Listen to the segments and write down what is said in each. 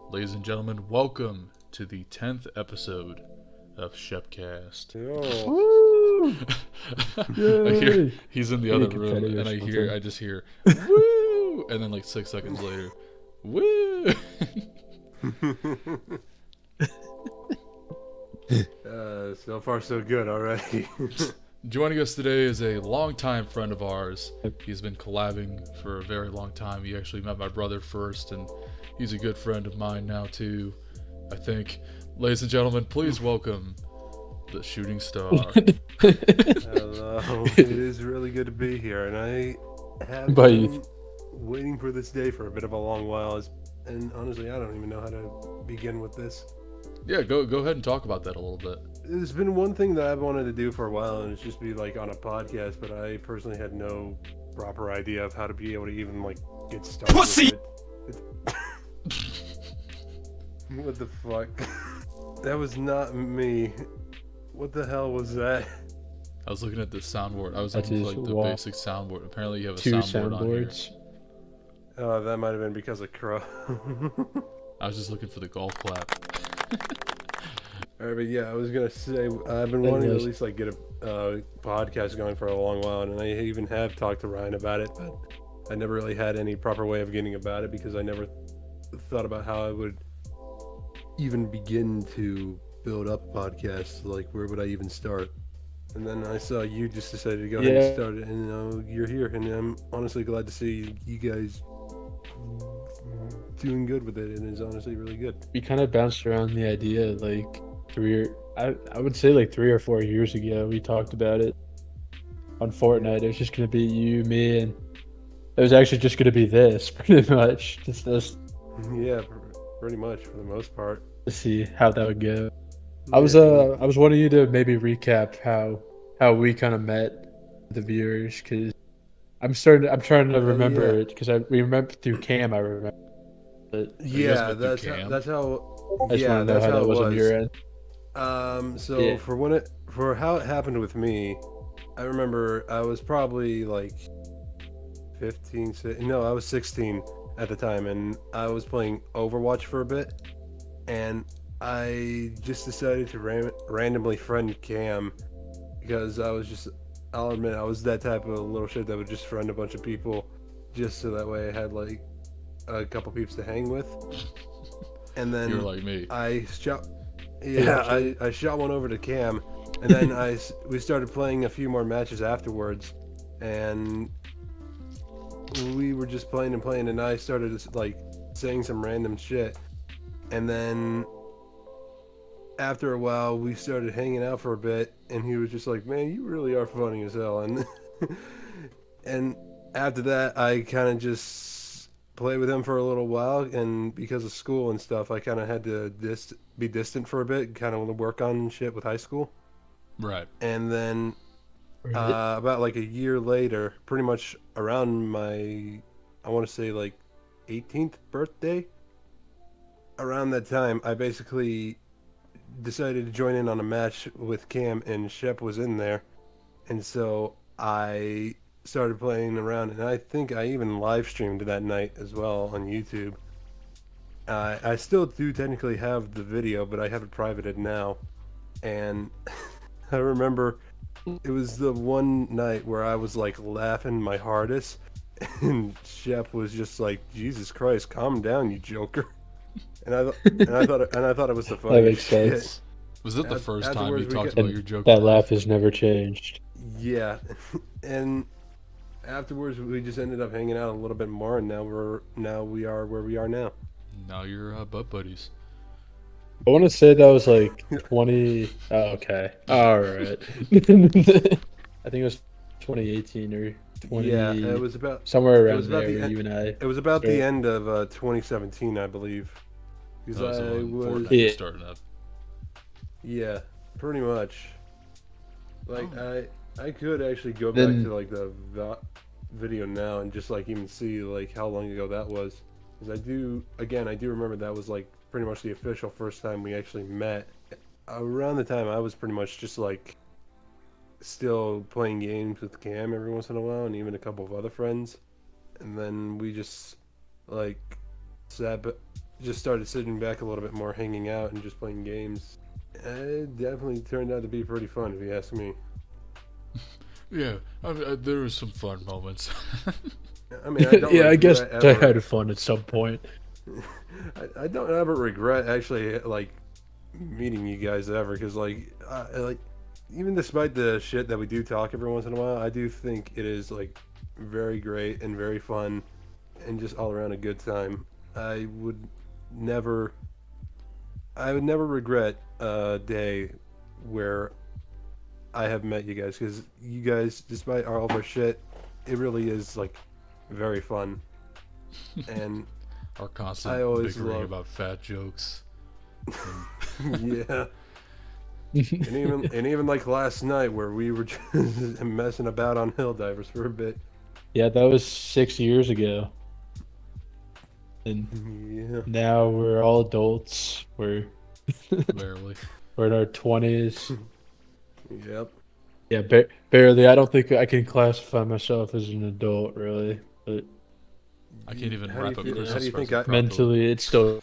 Ladies and gentlemen, welcome to the 10th episode of ShepCast. Woo! I hear Yay! he's in the We other need room, confetti or and something. I just hear woo, and then like 6 seconds later, woo. So far so good already. Joining us today is a longtime friend of ours. He's been collabing for a very long time. He actually met my brother first, and he's a good friend of mine now too, I think. Ladies and gentlemen, please welcome the Shooting Star. Hello. It is really good to be here, and I have been waiting for this day for a bit of a long while. And honestly, I don't even know how to begin with this. Yeah, go ahead and talk about that a little bit. There's been one thing that I've wanted to do for a while, and it's just be like on a podcast, but I personally had no proper idea of how to be able to even like get started. Pussy! With it. What the fuck? That was not me. What the hell was that? I was looking at the soundboard. I was looking for like the basic soundboard. Apparently you have a Two soundboard on here. Oh, that might have been because of Crow. I was just looking for the golf clap. Alright, but yeah, I was gonna say I've been wanting to at least like get a podcast going for a long while, and I even have talked to Ryan about it, but I never really had any proper way of getting about it because I never thought about how I would even begin to build up podcasts. Like, where would I even start? And then I saw you just decided to go ahead and start it, and you're here, and I'm honestly glad to see you guys doing good with it, and it's honestly really good. We kind of bounced around the idea like I would say like 3 or 4 years ago. We talked about it on Fortnite. It was just gonna be you, me, and it was actually just gonna be this pretty much. Just this. Yeah, pretty much for the most part. To see how that would go. I was wanting you to maybe recap how we kind of met the viewers, because I'm trying to remember it, because we remember through Cam. I remember. But yeah, that's how. I just want to know how that was on your end. For how it happened with me, I remember I was probably like 15. No, I was 16 at the time, and I was playing Overwatch for a bit, and I just decided to randomly friend Cam because I'll admit I was that type of little shit that would just friend a bunch of people just so that way I had like a couple peeps to hang with. And then you're like me. I shot one over to Cam, and then we started playing a few more matches afterwards, and we were just playing, and I started like saying some random shit, and then after a while we started hanging out for a bit, and he was just like, "Man, you really are funny as hell," and after that I kind of just played with him for a little while, and because of school and stuff I kind of had to be distant for a bit, kind of work on shit with high school. Right. And then about like a year later, pretty much around my, I want to say like 18th birthday, around that time I basically decided to join in on a match with Cam, and Shep was in there, and so I started playing around, and I think I even live streamed that night as well on YouTube. I still do technically have the video, but I have it privated now, and I remember it was the one night where I was like laughing my hardest, and Shep was just like, "Jesus Christ, calm down, you joker." And I thought it was the funniest That makes shit. sense. Was it the first time you talked about your joke? That laugh has never changed. Yeah, and afterwards we just ended up hanging out a little bit more, and now we are where we are now. Now you're butt buddies. I want to say that was like 20. Oh, okay. All right. I think it was 2018 or 20. Yeah, it was about somewhere around there. You and I. It was about the end of 2017, I believe. Because I was starting up. Yeah, pretty much. Like I could actually go back to like the video now and just like even see like how long ago that was, because I do remember that was like pretty much the official first time we actually met. Around the time I was pretty much just like still playing games with Cam every once in a while, and even a couple of other friends, and then we just like sat just started sitting back a little bit more, hanging out, and just playing games. It definitely turned out to be pretty fun, if you ask me. Yeah, there were some fun moments. I mean, I don't Yeah, I guess regret I ever. had fun at some point. I don't ever regret actually like meeting you guys ever, because like even despite the shit that we do talk every once in a while, I do think it is like very great and very fun and just all around a good time. I would never I would never regret a day where I have met you guys, because you guys, despite all of our shit, it really is like very fun. And Our I constant always bickering love, about fat jokes. yeah. And even like last night where we were just messing about on hill divers for a bit. Yeah, that was 6 years ago, and Yeah. now we're all adults. Barely. We're in our 20s. Yep. Yeah, barely. I don't think I can classify myself as an adult, really. But I can't even How do you wrap up feel? How Christmas do you think present I? properly. mentally, it's still.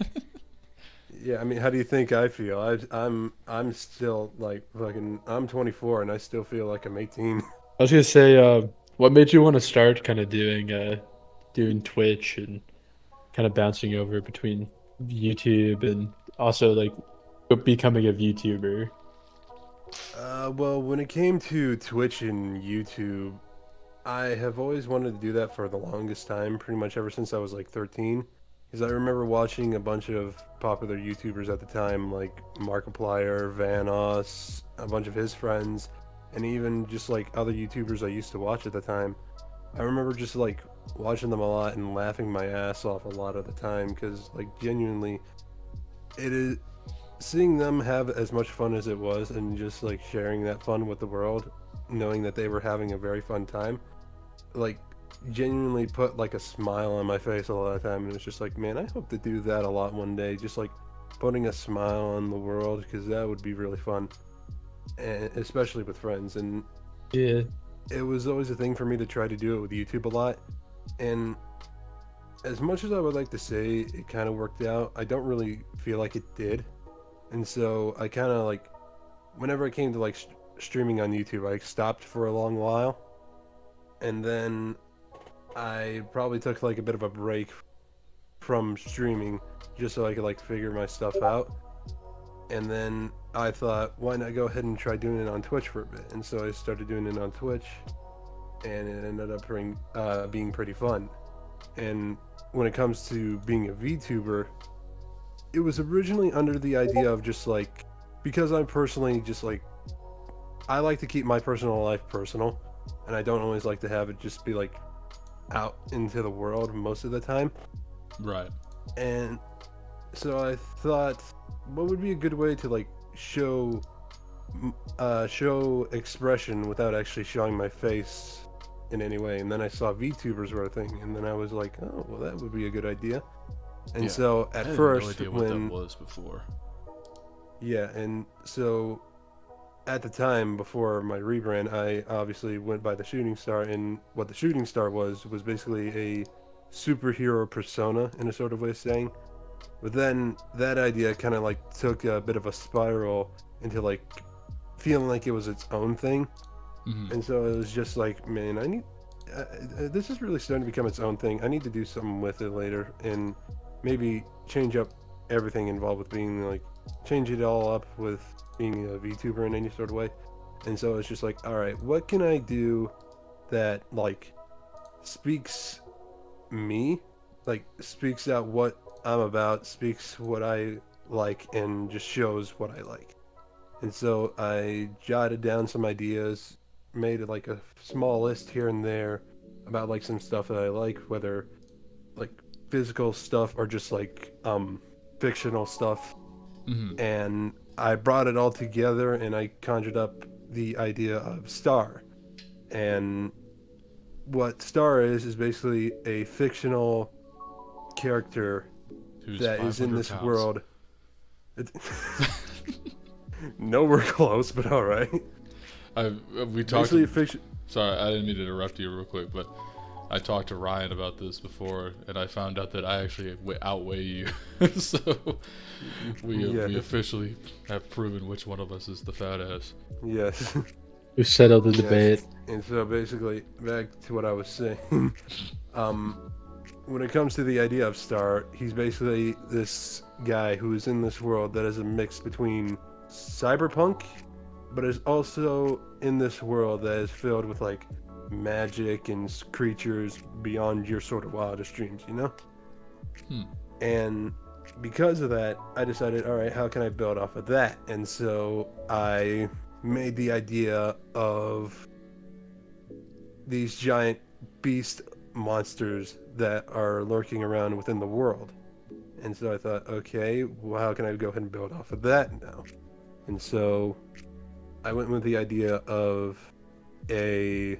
Yeah, I mean, how do you think I feel? I'm still like fucking. I'm 24 and I still feel like I'm 18. I was gonna say, what made you want to start kind of doing Twitch and kind of bouncing over between YouTube and also like becoming a VTuber? Well, when it came to Twitch and YouTube, I have always wanted to do that for the longest time, pretty much ever since I was like 13. Because I remember watching a bunch of popular YouTubers at the time, like Markiplier, Vanoss, a bunch of his friends, and even just like other YouTubers I used to watch at the time. I remember just like watching them a lot and laughing my ass off a lot of the time, because like genuinely, it is seeing them have as much fun as it was and just like sharing that fun with the world, knowing that they were having a very fun time, like genuinely put like a smile on my face a lot of time. And it's just like, man, I hope to do that a lot one day, just like putting a smile on the world, because that would be really fun, and especially with friends. And Yeah, it was always a thing for me to try to do it with YouTube a lot. And as much as I would like to say it kind of worked out, I don't really feel like it did. And so I kind of like, whenever it came to like streaming on YouTube, I stopped for a long while, and then I probably took like a bit of a break from streaming just so I could like figure my stuff out. And then I thought, why not go ahead and try doing it on Twitch for a bit? And so I started doing it on Twitch, and it ended up being pretty fun. And when it comes to being a VTuber, it was originally under the idea of just like, because I'm personally just like, I like to keep my personal life personal, and I don't always like to have it just be like out into the world most of the time. Right. And so I thought, what would be a good way to like show expression without actually showing my face in any way? And then I saw VTubers were a thing, and then I was like, oh, well, that would be a good idea. And Yeah. so I at had first, no idea what that was before. yeah, and so at the time before my rebrand, I obviously went by the Shooting Star, and what the Shooting Star was basically a superhero persona in a sort of way of saying. But then that idea kind of like took a bit of a spiral into like feeling like it was its own thing. Hmm. And so it was just like, man, I need this is really starting to become its own thing. I need to do something with it later, and maybe change up everything involved with being like, change it all up with being a VTuber in any sort of way. And so it's just like, all right, what can I do that like speaks me, like speaks out what I'm about, speaks what I like, and just shows what I like. And so I jotted down some ideas, made like a small list here and there about like some stuff that I like, whether like physical stuff or just like fictional stuff. Hmm. And I brought it all together and I conjured up the idea of Star. And what Star is basically a fictional character Who's that is in 500 this pounds. world. Nowhere close, but all right. We talked. Basically, fiction. Sorry, I didn't mean to interrupt you real quick, but I talked to Ryan about this before, and I found out that I actually outweigh you. So we officially have proven which one of us is the fat ass. Yes. We settled the Yes. debate. And so basically, back to what I was saying. When it comes to the idea of Star, he's basically this guy who is in this world that is a mix between cyberpunk, but is also in this world that is filled with like magic and creatures beyond your sort of wildest dreams, you know? And because of that, I decided, all right, how can I build off of that? And so I made the idea of these giant beast monsters that are lurking around within the world. And so I thought, okay, well, how can I go ahead and build off of that now? And so I went with the idea of a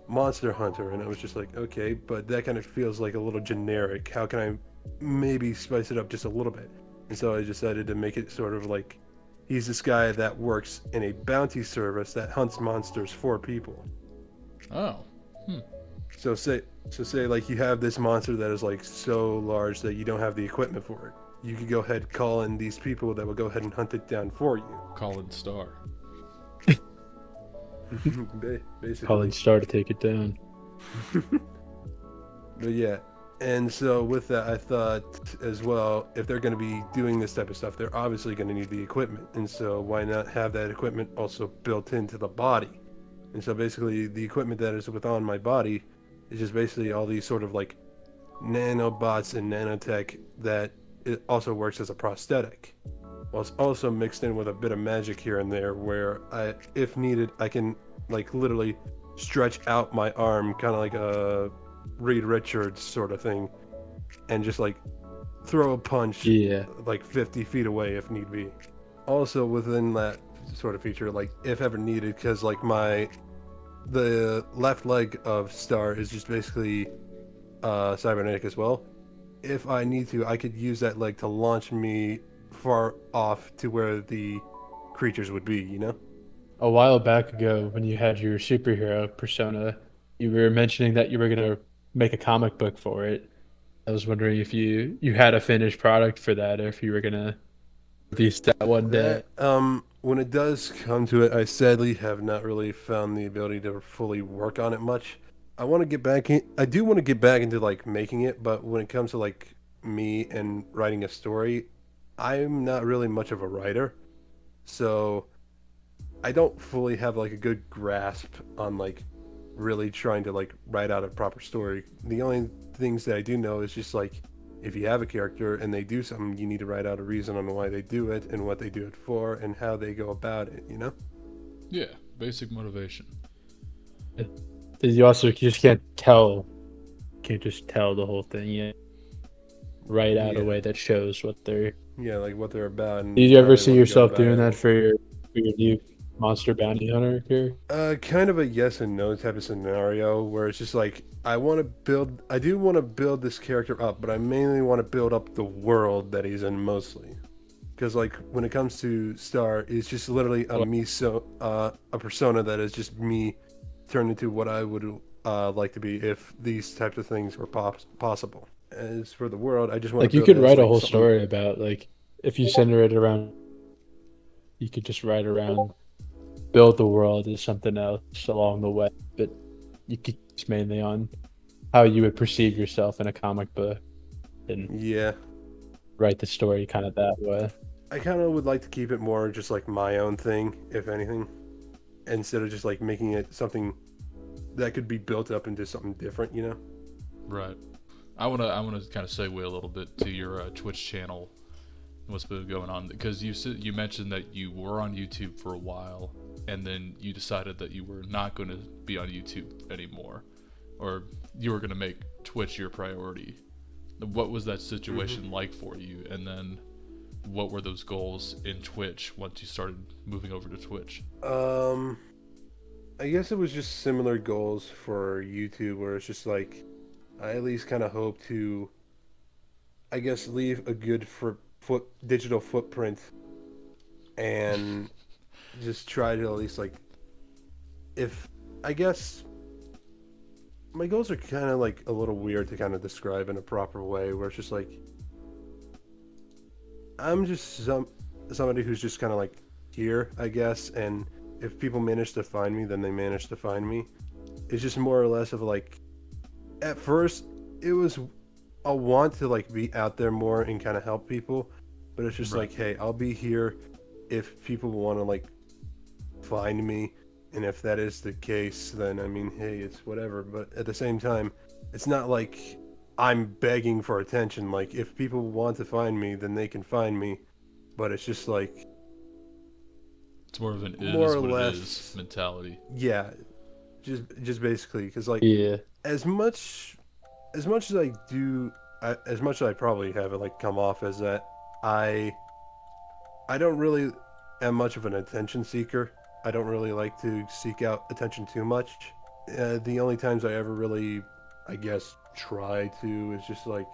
monster hunter, and I was just like, okay, but that kind of feels like a little generic. How can I maybe spice it up just a little bit? And so I decided to make it sort of like he's this guy that works in a bounty service that hunts monsters for people. Oh. So say like you have this monster that is like so large that you don't have the equipment for it. You could go ahead and call in these people that will go ahead and hunt it down for you. Colin Starr. Basically. Calling Star to take it down. But yeah, and so with that, I thought as well, if they're going to be doing this type of stuff, they're obviously going to need the equipment. And so why not have that equipment also built into the body? And so basically the equipment that is within my body is just basically all these sort of like nanobots and nanotech that it also works as a prosthetic. Well, it's also mixed in with a bit of magic here and there where I, if needed, I can like literally stretch out my arm, kind of like a Reed Richards sort of thing, and just like throw a punch like 50 feet away if need be. Also within that sort of feature, like if ever needed, because like the left leg of Star is just basically cybernetic as well. If I need to, I could use that leg to launch me far off to where the creatures would be, you know? A while back ago, when you had your superhero persona, you were mentioning that you were going to make a comic book for it. I was wondering if you had a finished product for that, or if you were going to release that one day. When it does come to it, I sadly have not really found the ability to fully work on it much. I want to get back in. I do want to get back into like making it, but when it comes to like me and writing a story, I'm not really much of a writer, so I don't fully have like a good grasp on like really trying to like write out a proper story. The only things that I do know is just like if you have a character and they do something, you need to write out a reason on why they do it and what they do it for and how they go about it, you know? Yeah, basic motivation. You just can't just tell the whole thing yet. Write out a way that shows what they're like what they're about. And did you ever see want to yourself go doing about that for your new monster bounty hunter character? Kind of a yes and no type of scenario where it's just like I do want to build this character up, but I mainly want to build up the world that he's in mostly. Because like when it comes to Star, it's just literally a persona that is just me turned into what I would like to be if these types of things were possible. As for the world, I just want like to you build could it as, write a like, whole something... story about like if you center it around, you could just write around build the world as something else along the way, but you could just mainly on how you would perceive yourself in a comic book and write the story kind of that way. I kind of would like to keep it more just like my own thing, if anything, instead of just like making it something that could be built up into something different, you know? Right. I wanna kind of segue a little bit to your Twitch channel and what's been going on, because you mentioned that you were on YouTube for a while and then you decided that you were not going to be on YouTube anymore, or you were going to make Twitch your priority. What was that situation like for you, and then what were those goals in Twitch once you started moving over to Twitch? I guess it was just similar goals for YouTube, where it's just like I at least kind of hope to, I guess, leave a good digital footprint and just try to at least like, if I guess my goals are kind of like a little weird to kind of describe in a proper way, where it's just like I'm just somebody who's just kind of like here, I guess, and if people manage to find me, then they manage to find me. It's just more or less of like, at first, it was a want to like be out there more and kind of help people, but it's just like, hey, I'll be here if people want to like find me, and if that is the case, then I mean, hey, it's whatever. But at the same time, it's not like I'm begging for attention. Like, if people want to find me, then they can find me. But it's just like, It's more of an more is or what less, it is mentality. yeah, just basically, because like Yeah. as much as I do, as much as I probably have it like come off as that, I don't really am much of an attention seeker. I don't really like to seek out attention too much. The only times I ever really, I guess, try to is just like,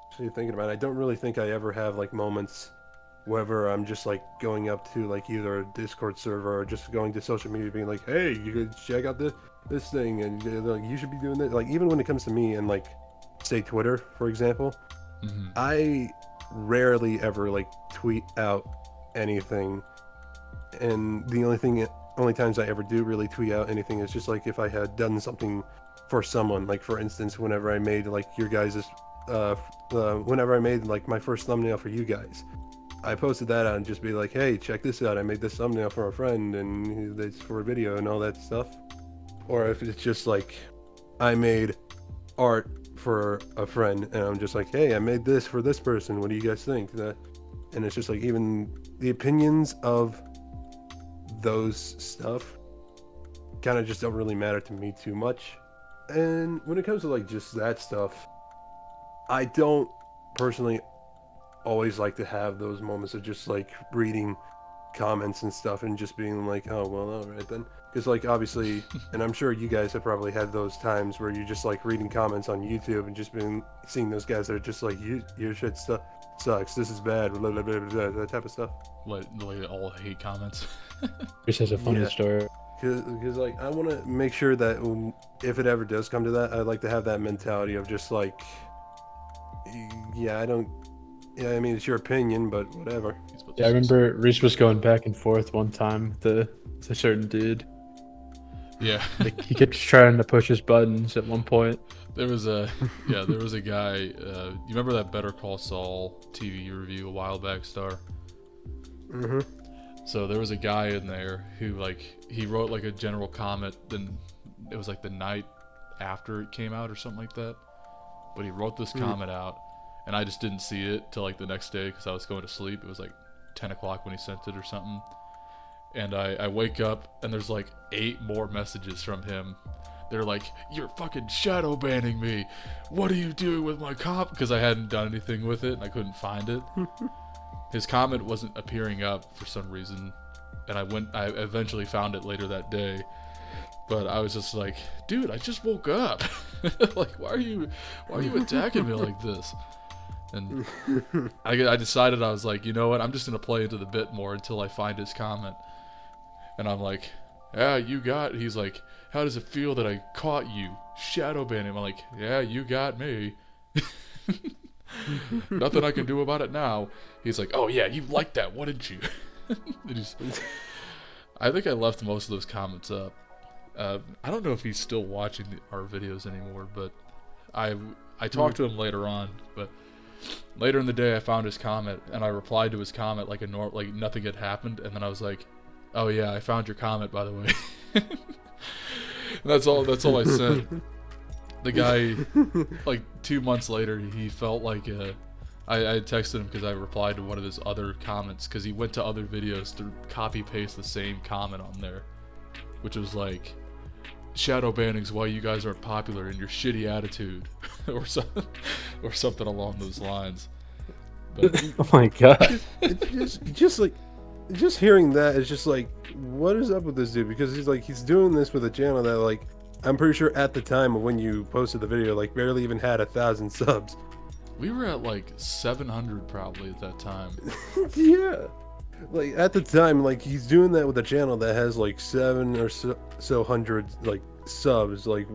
actually thinking about it, I don't really think I ever have like moments whether I'm just like going up to like either a Discord server or just going to social media being like, hey, you could check out this thing, and like, you should be doing this. Like, even when it comes to me and like, say Twitter, for example, I rarely ever like tweet out anything, and the only times I ever do really tweet out anything is just like if I had done something for someone. Like, for instance, whenever I made like your guys's whenever I made like my first thumbnail for you guys, I posted that out and just be like, hey, check this out, I made this thumbnail for a friend and it's for a video and all that stuff. Or if it's just like I made art for a friend and I'm just like, hey, I made this for this person, what do you guys think? And it's just like, even the opinions of those stuff kind of just don't really matter to me too much. And when it comes to like just that stuff, I don't personally always like to have those moments of just like reading comments and stuff and just being like, oh, well, all right then. Because like, obviously, and I'm sure you guys have probably had those times where you're just like reading comments on YouTube and just been seeing those guys that are just like, your shit sucks, this is bad, blah, blah, blah, blah, blah, that type of stuff. Like all hate comments. This is a funny story. Because like, I want to make sure that if it ever does come to that, I'd like to have that mentality of just like, yeah, I mean, it's your opinion, but whatever. Yeah, I remember Reese was going back and forth one time with a certain dude. Yeah. Like, he kept trying to push his buttons at one point. There was a guy, you remember that Better Call Saul TV review a while back, Star? Mm-hmm. So there was a guy in there who, like, he wrote like a general comment, then it was like the night after it came out or something like that. But he wrote this comment out, and I just didn't see it till like the next day because I was going to sleep. It was like 10 o'clock when he sent it or something. And I wake up and there's like 8 more messages from him. They're like, you're fucking shadow banning me. What are you doing with my comment? Because I hadn't done anything with it and I couldn't find it. His comment wasn't appearing up for some reason. And I eventually found it later that day. But I was just like, dude, I just woke up. Like, why are you attacking me like this? And I decided, I was like, you know what? I'm just going to play into the bit more until I find his comment. And I'm like, yeah, you got... He's like, how does it feel that I caught you? Shadow banning him. I'm like, yeah, you got me. Nothing I can do about it now. He's like, oh yeah, you liked that, wouldn't you? I think I left most of those comments up. I don't know if he's still watching our videos anymore, but I talked to him later on. But later in the day, I found his comment and I replied to his comment like like nothing had happened. And then I was like, "Oh yeah, I found your comment, by the way." That's all I said. The guy, like 2 months later, he felt like I texted him because I replied to one of his other comments because he went to other videos to copy paste the same comment on there, which was like, shadow banning's why you guys aren't popular and your shitty attitude or something along those lines. But Oh my god. It's just hearing that is just like, what is up with this dude? Because he's doing this with a channel that, like, I'm pretty sure at the time of when you posted the video, like, barely even had 1,000 subs. we were at like 700 probably at that time. Yeah, like at the time, like, he's doing that with a channel that has like 7 or so hundred like subs. Like,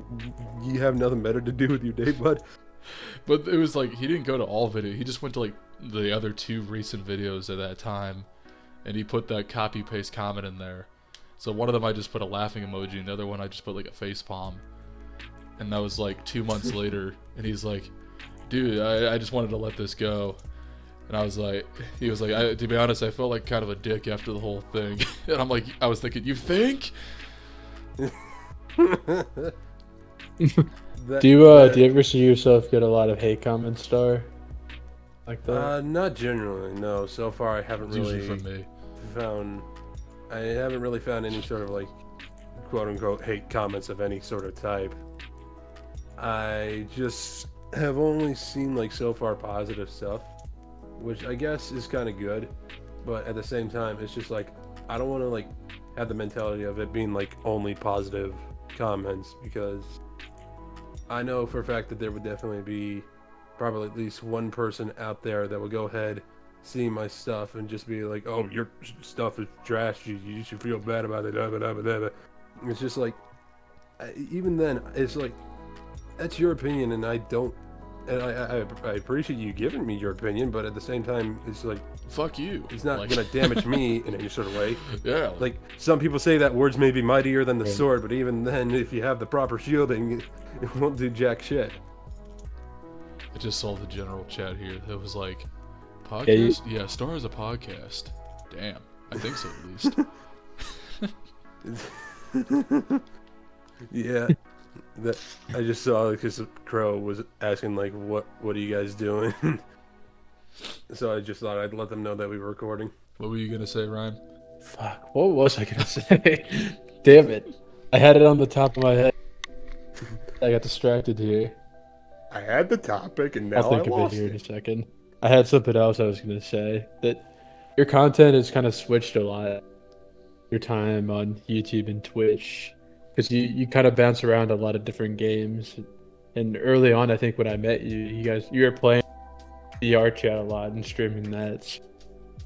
you have nothing better to do with your day, bud. But it was like he didn't go to all video. He just went to like the other 2 recent videos at that time, and he put that copy paste comment in there. So one of them I just put a laughing emoji, and the other one I just put like a face palm. And that was like 2 months later, and he's like, "Dude, I just wanted to let this go." And I was like, he was like, to be honest, I felt like kind of a dick after the whole thing. And I'm like, I was thinking, you think? Do you ever see yourself get a lot of hate comments, Star? Like that? Not generally, no. So far, I haven't It's really usually from me. found. I haven't really found any sort of like, quote unquote, hate comments of any sort of type. I just have only seen like so far positive stuff, which I guess is kind of good, but at the same time, it's just like I don't want to like have the mentality of it being like only positive comments, because I know for a fact that there would definitely be probably at least one person out there that would go ahead, see my stuff, and just be like, "Oh, your stuff is trash. You should feel bad about it." It's just like, even then, it's like, that's your opinion, and I don't. And I appreciate you giving me your opinion, but at the same time, it's like, Fuck you. it's not Like- gonna damage me in any sort of way. Yeah. Like, some people say that words may be mightier than the Right. sword, but even then, if you have the proper shielding, it won't do jack shit. I just saw the general chat here. It was like, Yeah, you- podcast? Yeah, Star is a podcast. Damn. I think so, at least. Yeah, that I just saw because Crow was asking like, what are you guys doing? So I just thought I'd let them know that we were recording. What were you going to say, Ryan? Fuck, what was I gonna say? Damn it. I had it on the top of my head. I got distracted here. I had the topic and now I'll think I of lost it here in a it. second. I had something else I was gonna say. That your content has kind of switched a lot. Your time on YouTube and Twitch. Because you kind of bounce around a lot of different games. And early on, I think when I met you, you were playing VR chat a lot and streaming that.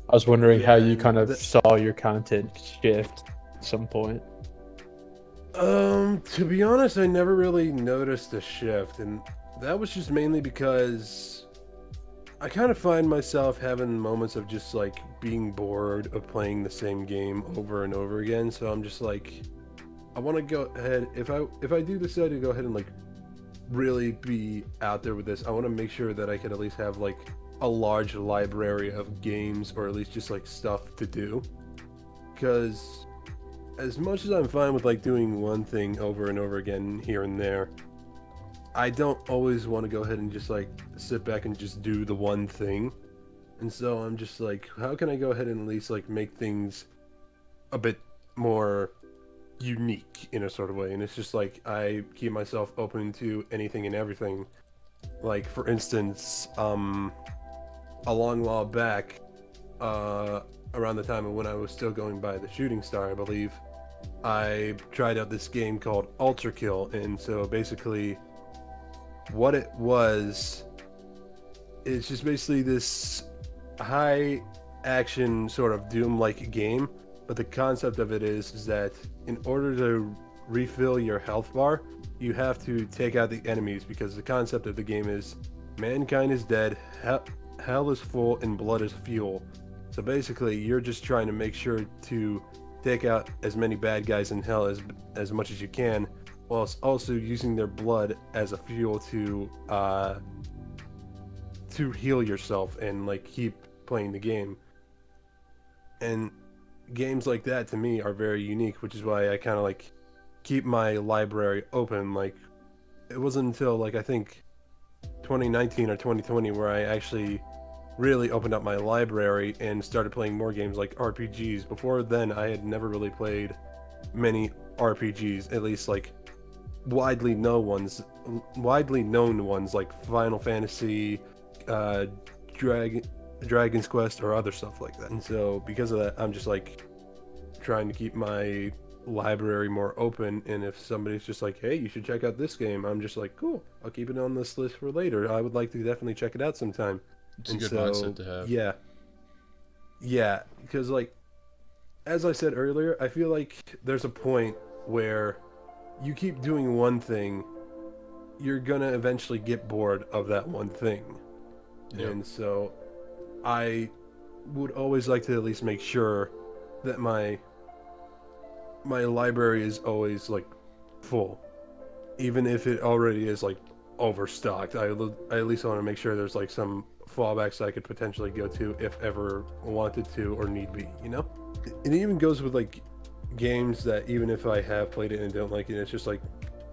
I was wondering how Yeah, you and kind of saw your content shift at some point. To be honest, I never really noticed a shift, and that was just mainly because I kind of find myself having moments of just like being bored of playing the same game over and over again. So I'm just like, I want to go ahead, if I do decide to go ahead and like really be out there with this, I want to make sure that I can at least have like a large library of games, or at least just like stuff to do. Because as much as I'm fine with like doing one thing over and over again here and there, I don't always want to go ahead and just like sit back and just do the one thing. And so I'm just like, how can I go ahead and at least like make things a bit more unique in a sort of way? And it's just like I keep myself open to anything and everything. Like, for instance, a long while back, around the time of when I was still going by TheShootingStar, I believe, I tried out this game called Ultra Kill. And so basically what it was, it's just basically this high action sort of Doom-like game, but the concept of it is that in order to refill your health bar, you have to take out the enemies, because the concept of the game is mankind is dead, hell is full, and blood is fuel. So basically, you're just trying to make sure to take out as many bad guys in hell as much as you can, whilst also using their blood as a fuel to heal yourself and like keep playing the game. And games like that to me are very unique, which is why I kind of like keep my library open. Like, it wasn't until like I think 2019 or 2020 where I actually really opened up my library and started playing more games like RPGs. Before then, I had never really played many RPGs, at least like widely known ones like Final Fantasy, Dragon's Quest, or other stuff like that. And so because of that, I'm just like trying to keep my library more open, and if somebody's just like, hey, you should check out this game, I'm just like, cool, I'll keep it on this list for later. I would like to definitely check it out sometime. It's a good mindset to have. Yeah, because like, as I said earlier, I feel like there's a point where you keep doing one thing, you're gonna eventually get bored of that one thing. Yep. And so I would always like to at least make sure that my library is always like full, even if it already is like overstocked. I at least want to make sure there's like some fallbacks I could potentially go to if ever wanted to or need be, you know? It even goes with like games that even if I have played it and don't like it, it's just like,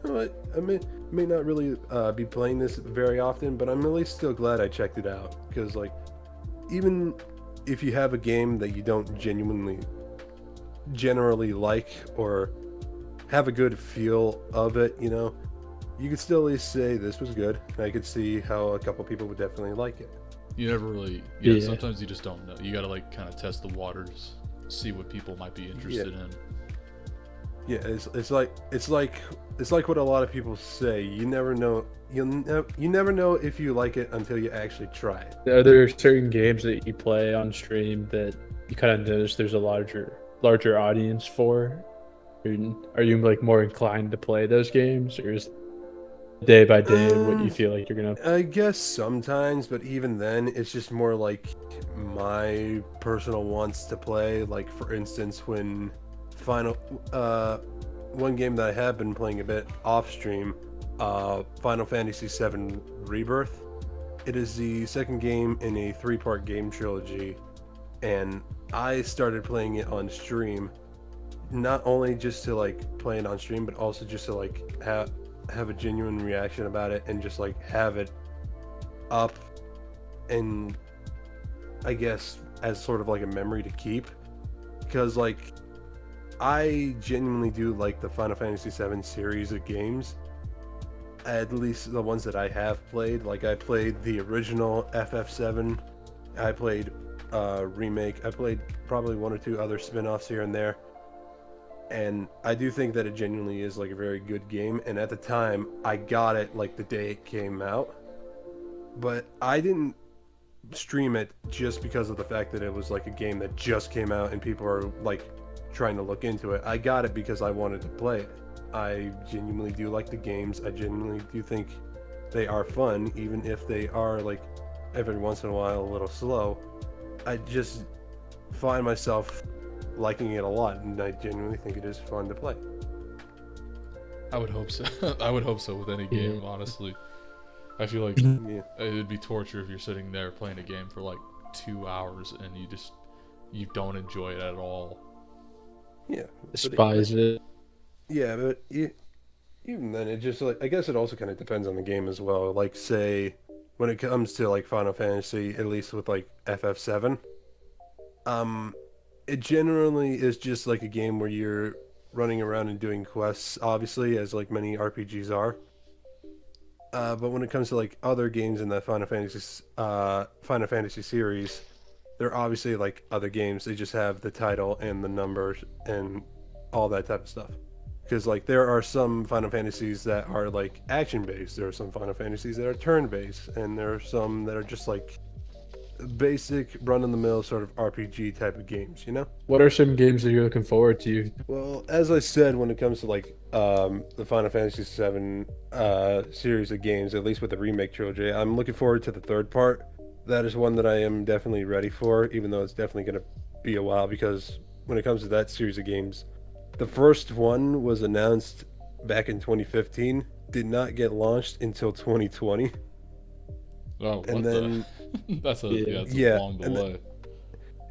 you know what, I may not really be playing this very often, but I'm at least still glad I checked it out. Because like, even if you have a game that you don't generally like or have a good feel of it, you know, you could still at least say this was good. I could see how a couple people would definitely like it. You never really, yeah. Sometimes you just don't know. You gotta like kind of test the waters, see what people might be interested in. Yeah, it's like what a lot of people say. You never know. You never know if you like it until you actually try it. Are there certain games that you play on stream that you kind of notice there's a larger audience for? Are you like more inclined to play those games, or is day by day what you feel like you're gonna? I guess sometimes, but even then, it's just more like my personal wants to play. Like for instance, when one game that I have been playing a bit off stream, Final Fantasy VII Rebirth. It is the second game in a 3-part game trilogy, and I started playing it on stream, not only just to like play it on stream, but also just to like have a genuine reaction about it and just like have it up, and I guess as sort of like a memory to keep, because like I genuinely do like the Final Fantasy VII series of games, at least the ones that I have played. Like I played the original FF7, I played Remake, I played probably one or two other spin-offs here and there, and I do think that it genuinely is like a very good game. And at the time I got it like the day it came out, but I didn't stream it just because of the fact that it was like a game that just came out and people are like trying to look into it. I got it because I wanted to play it. I genuinely do like the games. I genuinely do think they are fun, even if they are like every once in a while a little slow. I just find myself liking it a lot, and I genuinely think it is fun to play. I would hope so. I would hope so with any game, honestly. I feel like it'd be torture if you're sitting there playing a game for like 2 hours and you don't enjoy it at all. Yeah, despise it. Yeah, but even then, it just like, I guess it also kind of depends on the game as well. Like say when it comes to like Final Fantasy, at least with like FF7, it generally is just like a game where you're running around and doing quests, obviously, as like many RPGs are. But when it comes to like other games in the Final Fantasy series, they're obviously like other games. They just have the title and the numbers and all that type of stuff. Because like there are some Final Fantasies that are like action based. There are some Final Fantasies that are turn based, and there are some that are just like basic run of the mill sort of RPG type of games. You know. What are some games that you're looking forward to? Well, as I said, when it comes to like the Final Fantasy VII series of games, at least with the remake trilogy, I'm looking forward to the third part. That is one that I am definitely ready for, even though it's definitely going to be a while, because when it comes to that series of games, the first one was announced back in 2015, did not get launched until 2020. Oh, and then that's a long delay.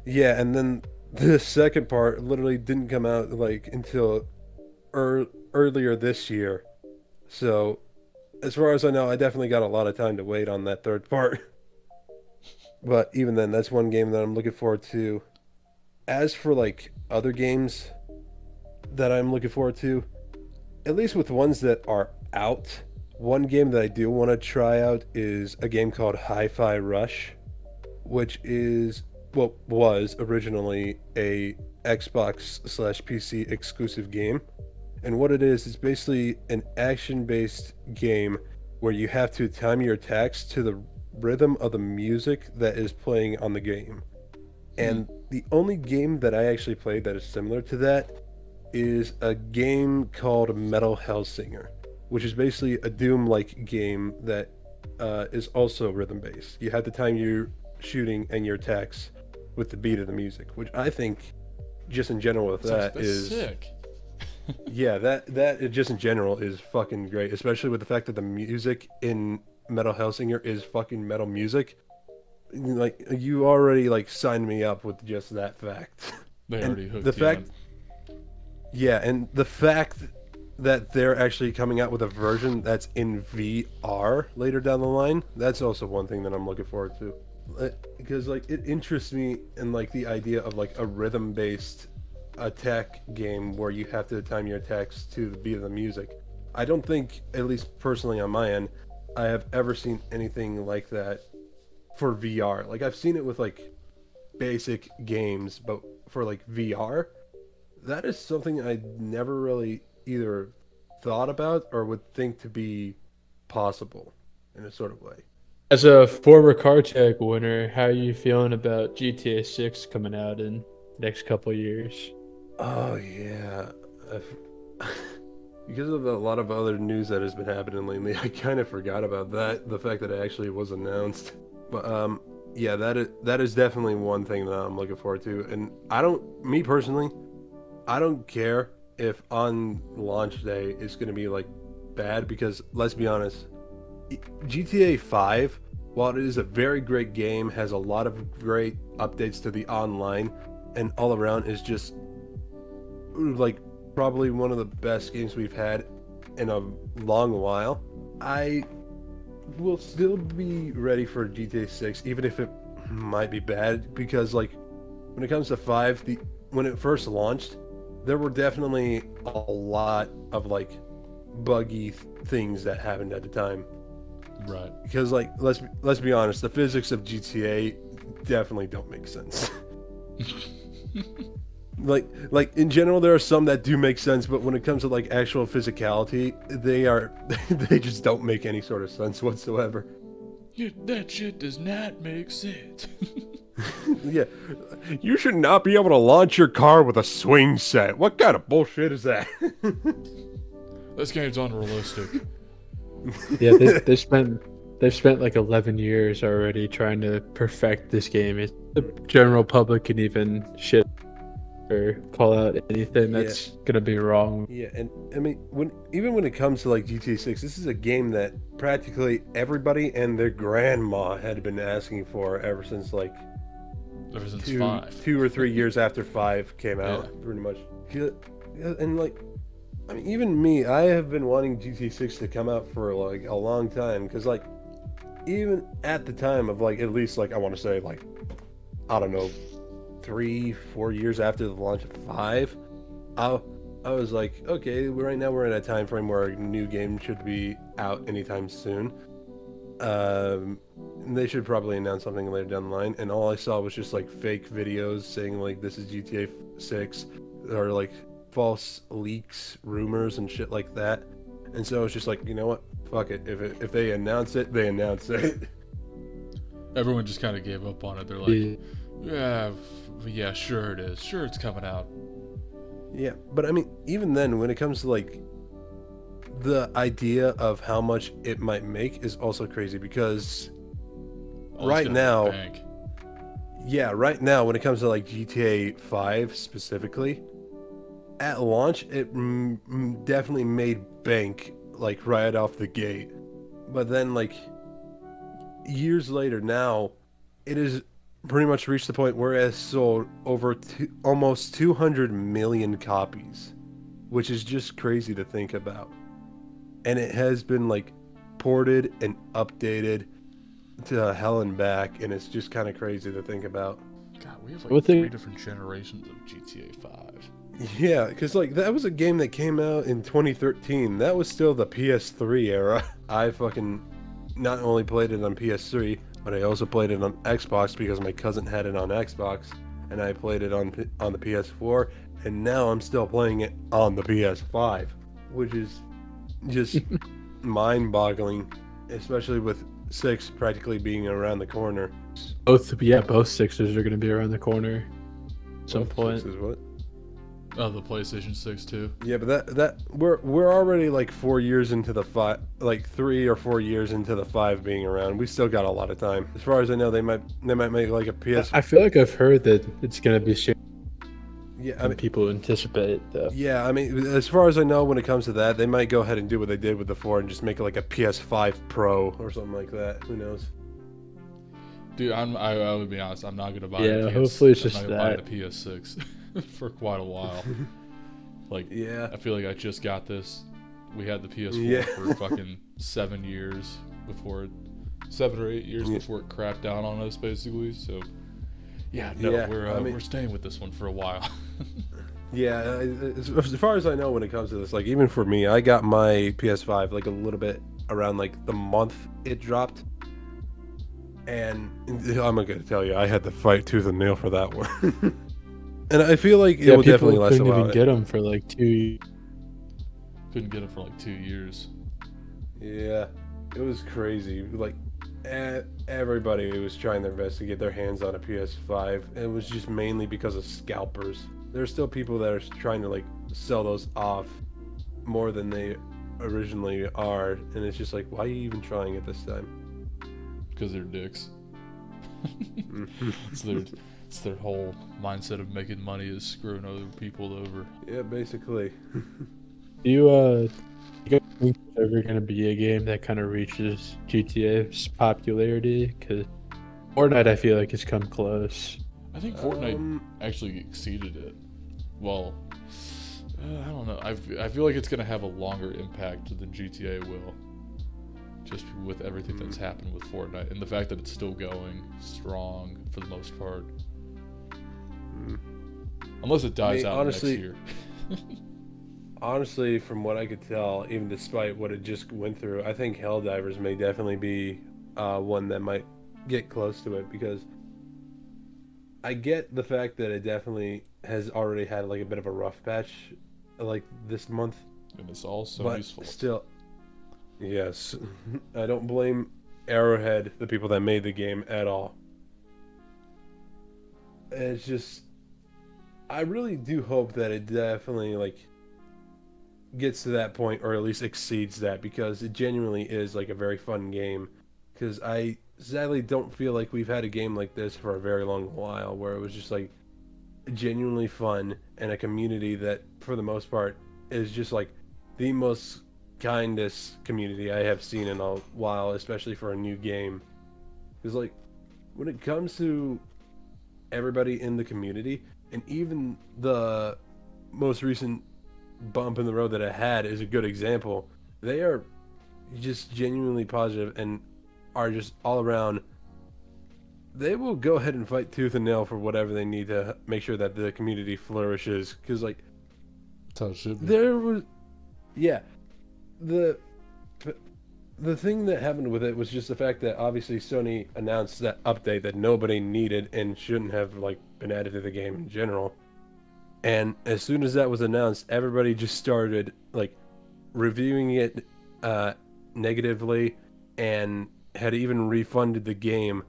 And then the second part literally didn't come out like until earlier this year. So as far as I know, I definitely got a lot of time to wait on that third part. But even then, that's one game that I'm looking forward to. As for like other games that I'm looking forward to, at least with ones that are out, one game that I do want to try out is a game called Hi-Fi Rush, which was originally a Xbox/PC exclusive game. And what it is basically an action-based game where you have to time your attacks to the rhythm of the music that is playing on the game. And the only game that I actually played that is similar to that is a game called Metal Hellsinger, which is basically a Doom-like game that is also rhythm-based. You have to time your shooting and your attacks with the beat of the music, which I think, just in general, with That's is sick. yeah, that just in general is fucking great, especially with the fact that the music in Metal Hellsinger is fucking metal music. Like, you already like signed me up with just that fact. They And already hooked the you fact, yeah, and the fact that they're actually coming out with a version that's in VR later down the line, that's also one thing that I'm looking forward to. Because like it interests me in like the idea of like a rhythm-based attack game where you have to time your attacks to the beat of the music. I don't think, at least personally on my end, I have ever seen anything like that for VR. Like I've seen it with like basic games, but for like VR, that is something I never really either thought about or would think to be possible in a sort of way. As a former car tech winner, how are you feeling about GTA 6 coming out in the next couple of years? Oh yeah. Because of a lot of other news that has been happening lately, I kind of forgot about that. The fact that it actually was announced. But yeah, that is definitely one thing that I'm looking forward to. And me personally, I don't care if on launch day it's gonna be like bad, because let's be honest, GTA 5, while it is a very great game, has a lot of great updates to the online, and all around is just like probably one of the best games we've had in a long while. I will still be ready for GTA 6, even if it might be bad, because like when it comes to 5, when it first launched, there were definitely a lot of like buggy things that happened at the time. Right. Because like let's be honest, the physics of GTA definitely don't make sense. like in general there are some that do make sense, but when it comes to like actual physicality, they just don't make any sort of sense whatsoever. Yeah, that shit does not make sense. Yeah, you should not be able to launch your car with a swing set. What kind of bullshit is that? This game's unrealistic. Yeah, they've spent like 11 years already trying to perfect this game. The general public can even shit or call out anything that's gonna be wrong. Yeah, and I mean, when it comes to like GTA 6, this is a game that practically everybody and their grandma had been asking for ever since 5. 2 or 3 years after 5 came out, pretty much. And like, I mean, even me, I have been wanting GTA 6 to come out for like a long time, because like, even at the time of like, at least like, I want to say like, I don't know, 3-4 years after the launch of 5, I was like, okay, right now we're in a time frame where a new game should be out anytime soon. They should probably announce something later down the line, and all I saw was just like fake videos saying like this is GTA 6, or like false leaks, rumors, and shit like that. And so it's just like, you know what? Fuck it. If they announce it, they announce it. Everyone just kind of gave up on it. They're like, yeah, sure it is. Sure it's coming out. Yeah, but I mean, even then, when it comes to like the idea of how much it might make is also crazy, because right now, when it comes to like GTA 5 specifically, at launch it definitely made bank like right off the gate, but then like years later now, it is pretty much reached the point where it has sold over almost 200 million copies, which is just crazy to think about. And it has been like ported and updated to hell and back, and it's just kind of crazy to think about. God, we have like 3 different generations of GTA 5. Yeah, because like that was a game that came out in 2013. That was still the PS3 era. I fucking not only played it on PS3, but I also played it on Xbox because my cousin had it on Xbox, and I played it on the PS4, and now I'm still playing it on the PS5, which is just mind-boggling, especially with 6 practically being around the corner. Both 6s are going to be around the corner at some point. 6 is what? Oh, the PlayStation 6 too. Yeah, but that we're already like 4 years into the five, like 3 or 4 years into the five being around. We still got a lot of time. As far as I know, they might make like a PS. I feel like I've heard that it's gonna be soon Yeah, I than mean, people anticipate, though. yeah, I mean, as far as I know, when it comes to that, they might go ahead and do what they did with the 4 and just make it like a PS5 Pro or something like that. Who knows? Dude, I would be honest. I'm not gonna buy Yeah, a PS. hopefully it's I'm just not gonna buy that. a PS6 for quite a while. Like, Yeah. I feel like I just got this. We had the PS4 Yeah. for fucking 7 years before it, 7 or 8 years Yeah. before it crapped down on us, basically. So, yeah, no, Yeah, we're staying with this one for a while. Yeah, as far as I know, when it comes to this, like even for me, I got my PS5 like a little bit around like the month it dropped, and I'm not gonna tell you, I had to fight tooth and nail for that one, and I feel like it Yeah, will people definitely last a couldn't while. even get them for like 2 years. Couldn't get it for like 2 years. Yeah, it was crazy. Like everybody was trying their best to get their hands on a PS5, and it was just mainly because of scalpers. There's still people that are trying to like sell those off more than they originally are, and it's just like, why are you even trying it this time? Because they're dicks. It's their whole mindset of making money is screwing other people over. Yeah, basically. Do you guys think there's ever gonna be a game that kind of reaches GTA's popularity? Because Fortnite, I feel like, has come close. I think Fortnite actually exceeded it. Well, I don't know. I feel like it's gonna have a longer impact than GTA will, just with everything that's happened with Fortnite and the fact that it's still going strong for the most part. Unless it dies out honestly, next year. Honestly, from what I could tell, even despite what it just went through, I think Helldivers may definitely be one that might get close to it, because I get the fact that it definitely has already had like a bit of a rough patch like this month, And it's all Sony's but fault. still, yes, I don't blame Arrowhead, the people that made the game, at all. It's just, I really do hope that it definitely like gets to that point, or at least exceeds that, because it genuinely is like a very fun game. Because I sadly don't feel like we've had a game like this for a very long while, where it was just like genuinely fun, and a community that for the most part is just like the most kindest community I have seen in a while, especially for a new game. Because like when it comes to everybody in the community, and even the most recent bump in the road that I had is a good example. They are just genuinely positive and are just all around. They will go ahead and fight tooth and nail for whatever they need to make sure that the community flourishes. Because like That's how it should be. there was, yeah, the thing that happened with it was just the fact that obviously Sony announced that update that nobody needed and shouldn't have like been added to the game in general. And as soon as that was announced, everybody just started like reviewing it negatively, and had even refunded the game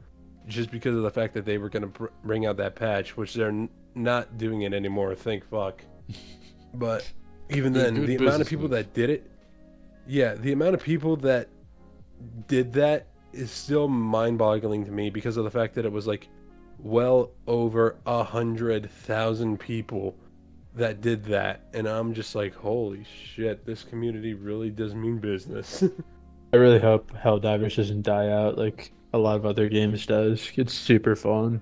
just because of the fact that they were going to bring out that patch, which they're not doing it anymore. Thank fuck. But even then, Good the amount of business people move. that did it, yeah, the amount of people that did that is still mind-boggling to me, because of the fact that it was like well over 100,000 people that did that, and I'm just like, holy shit, this community really does mean business. I really hope Helldivers doesn't die out like a lot of other games does. It's super fun.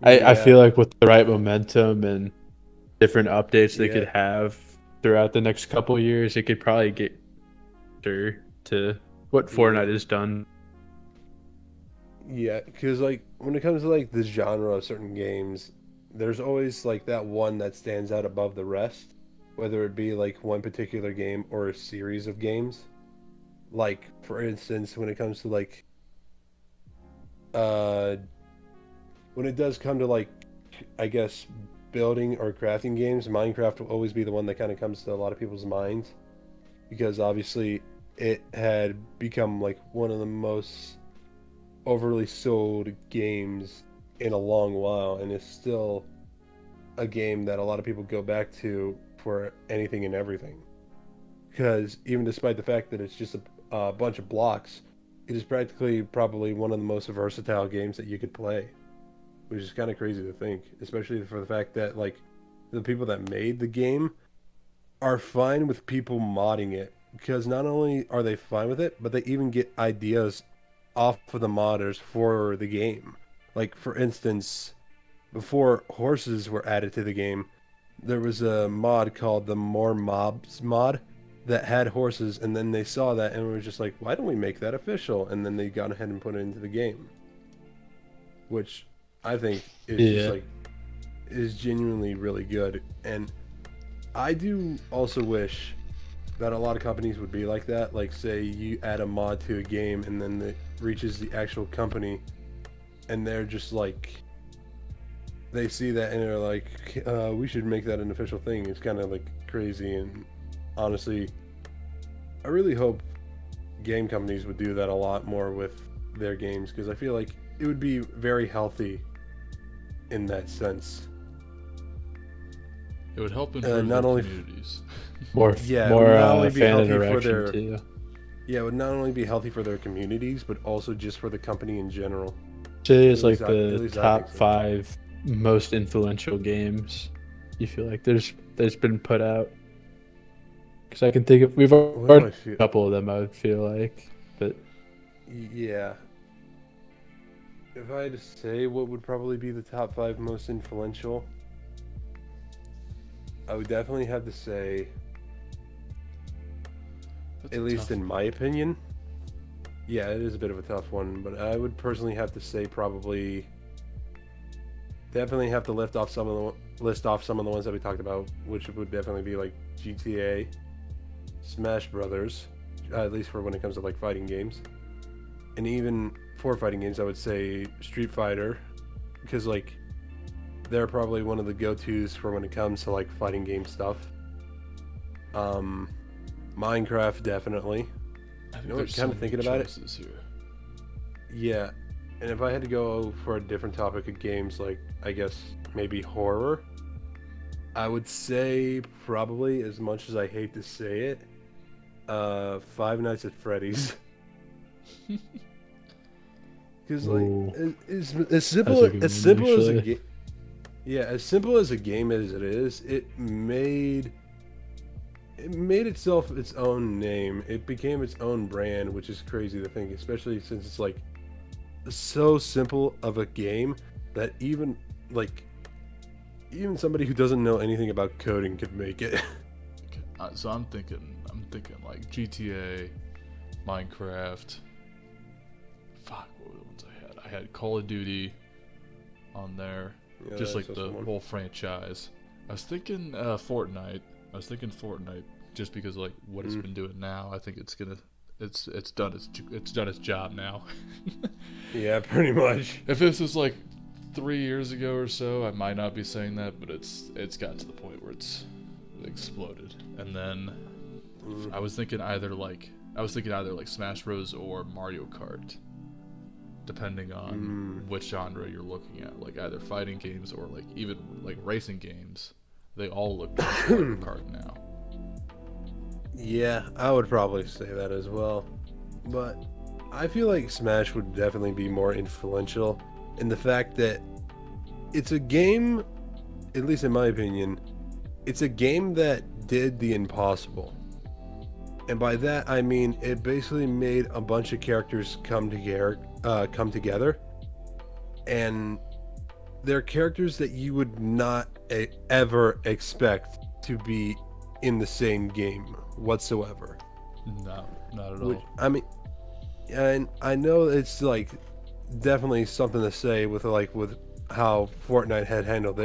I feel like with the right momentum and different updates they could have throughout the next couple years, it could probably get better to what Fortnite has done. Yeah, because like when it comes to like the genre of certain games, there's always like that one that stands out above the rest, whether it be like one particular game or a series of games. Like for instance, when it comes to like when it does come to like, I guess, building or crafting games, Minecraft will always be the one that kind of comes to a lot of people's minds, because obviously it had become like one of the most overly sold games in a long while, and it's still a game that a lot of people go back to for anything and everything. Because even despite the fact that it's just a bunch of blocks, it is practically probably one of the most versatile games that you could play, which is kind of crazy to think, especially for the fact that like the people that made the game are fine with people modding it, because not only are they fine with it, but they even get ideas off of the modders for the game. Like for instance, before horses were added to the game, there was a mod called the More Mobs mod that had horses, and then they saw that and were just like, why don't we make that official? And then they got ahead and put it into the game, which I think is just like is genuinely really good. And I do also wish that a lot of companies would be like that. Like say you add a mod to a game and then it reaches the actual company and they're just like, they see that and they're like, we should make that an official thing. It's kind of like crazy. And honestly, I really hope game companies would do that a lot more with their games, because I feel like it would be very healthy in that sense. It would help improve not their only communities. More fan interaction too. Yeah, it would not only be healthy for their communities, but also just for the company in general. Say it's like the top 5 most influential games you feel like there's been put out. Because I can think of, we've already a couple of them, I would feel like, but yeah. If I had to say what would probably be the top 5 most influential, I would definitely have to say, at least in my opinion, yeah, it is a bit of a tough one, but I would personally have to say probably, definitely have to list off some of the ones that we talked about, which would definitely be like GTA, Smash Brothers, at least for when it comes to like fighting games, and even for fighting games, I would say Street Fighter, because like they're probably one of the go-tos for when it comes to like fighting game stuff. Minecraft definitely. I know what, kind of thinking about it. Here. Yeah, and if I had to go for a different topic of games, like I guess maybe horror, I would say probably, as much as I hate to say it, Five Nights at Freddy's. Because like as simple as a game, yeah, as simple as a game as it is, it made itself its own name. It became its own brand, which is crazy to think, especially since it's like so simple of a game that even somebody who doesn't know anything about coding could make it. So I'm thinking like GTA, Minecraft. Fuck, what were the ones I had? I had Call of Duty on there, yeah, just like the whole franchise. I was thinking Fortnite. Just because like what it's been doing now. I think it's done its job now. Yeah, pretty much. If this was like 3 years ago or so, I might not be saying that, but it's got to the point where it's exploded. And then I was thinking either like Smash Bros or Mario Kart, depending on which genre you're looking at. Like either fighting games or like even like racing games. They all look like Mario Kart now. Yeah, I would probably say that as well. But I feel like Smash would definitely be more influential in the fact that it's a game, at least in my opinion, it's a game that did the impossible. And by that I mean it basically made a bunch of characters come together, and they're characters that you would not ever expect to be in the same game whatsoever. No, not at all. I mean, and I know it's like definitely something to say with how Fortnite had handled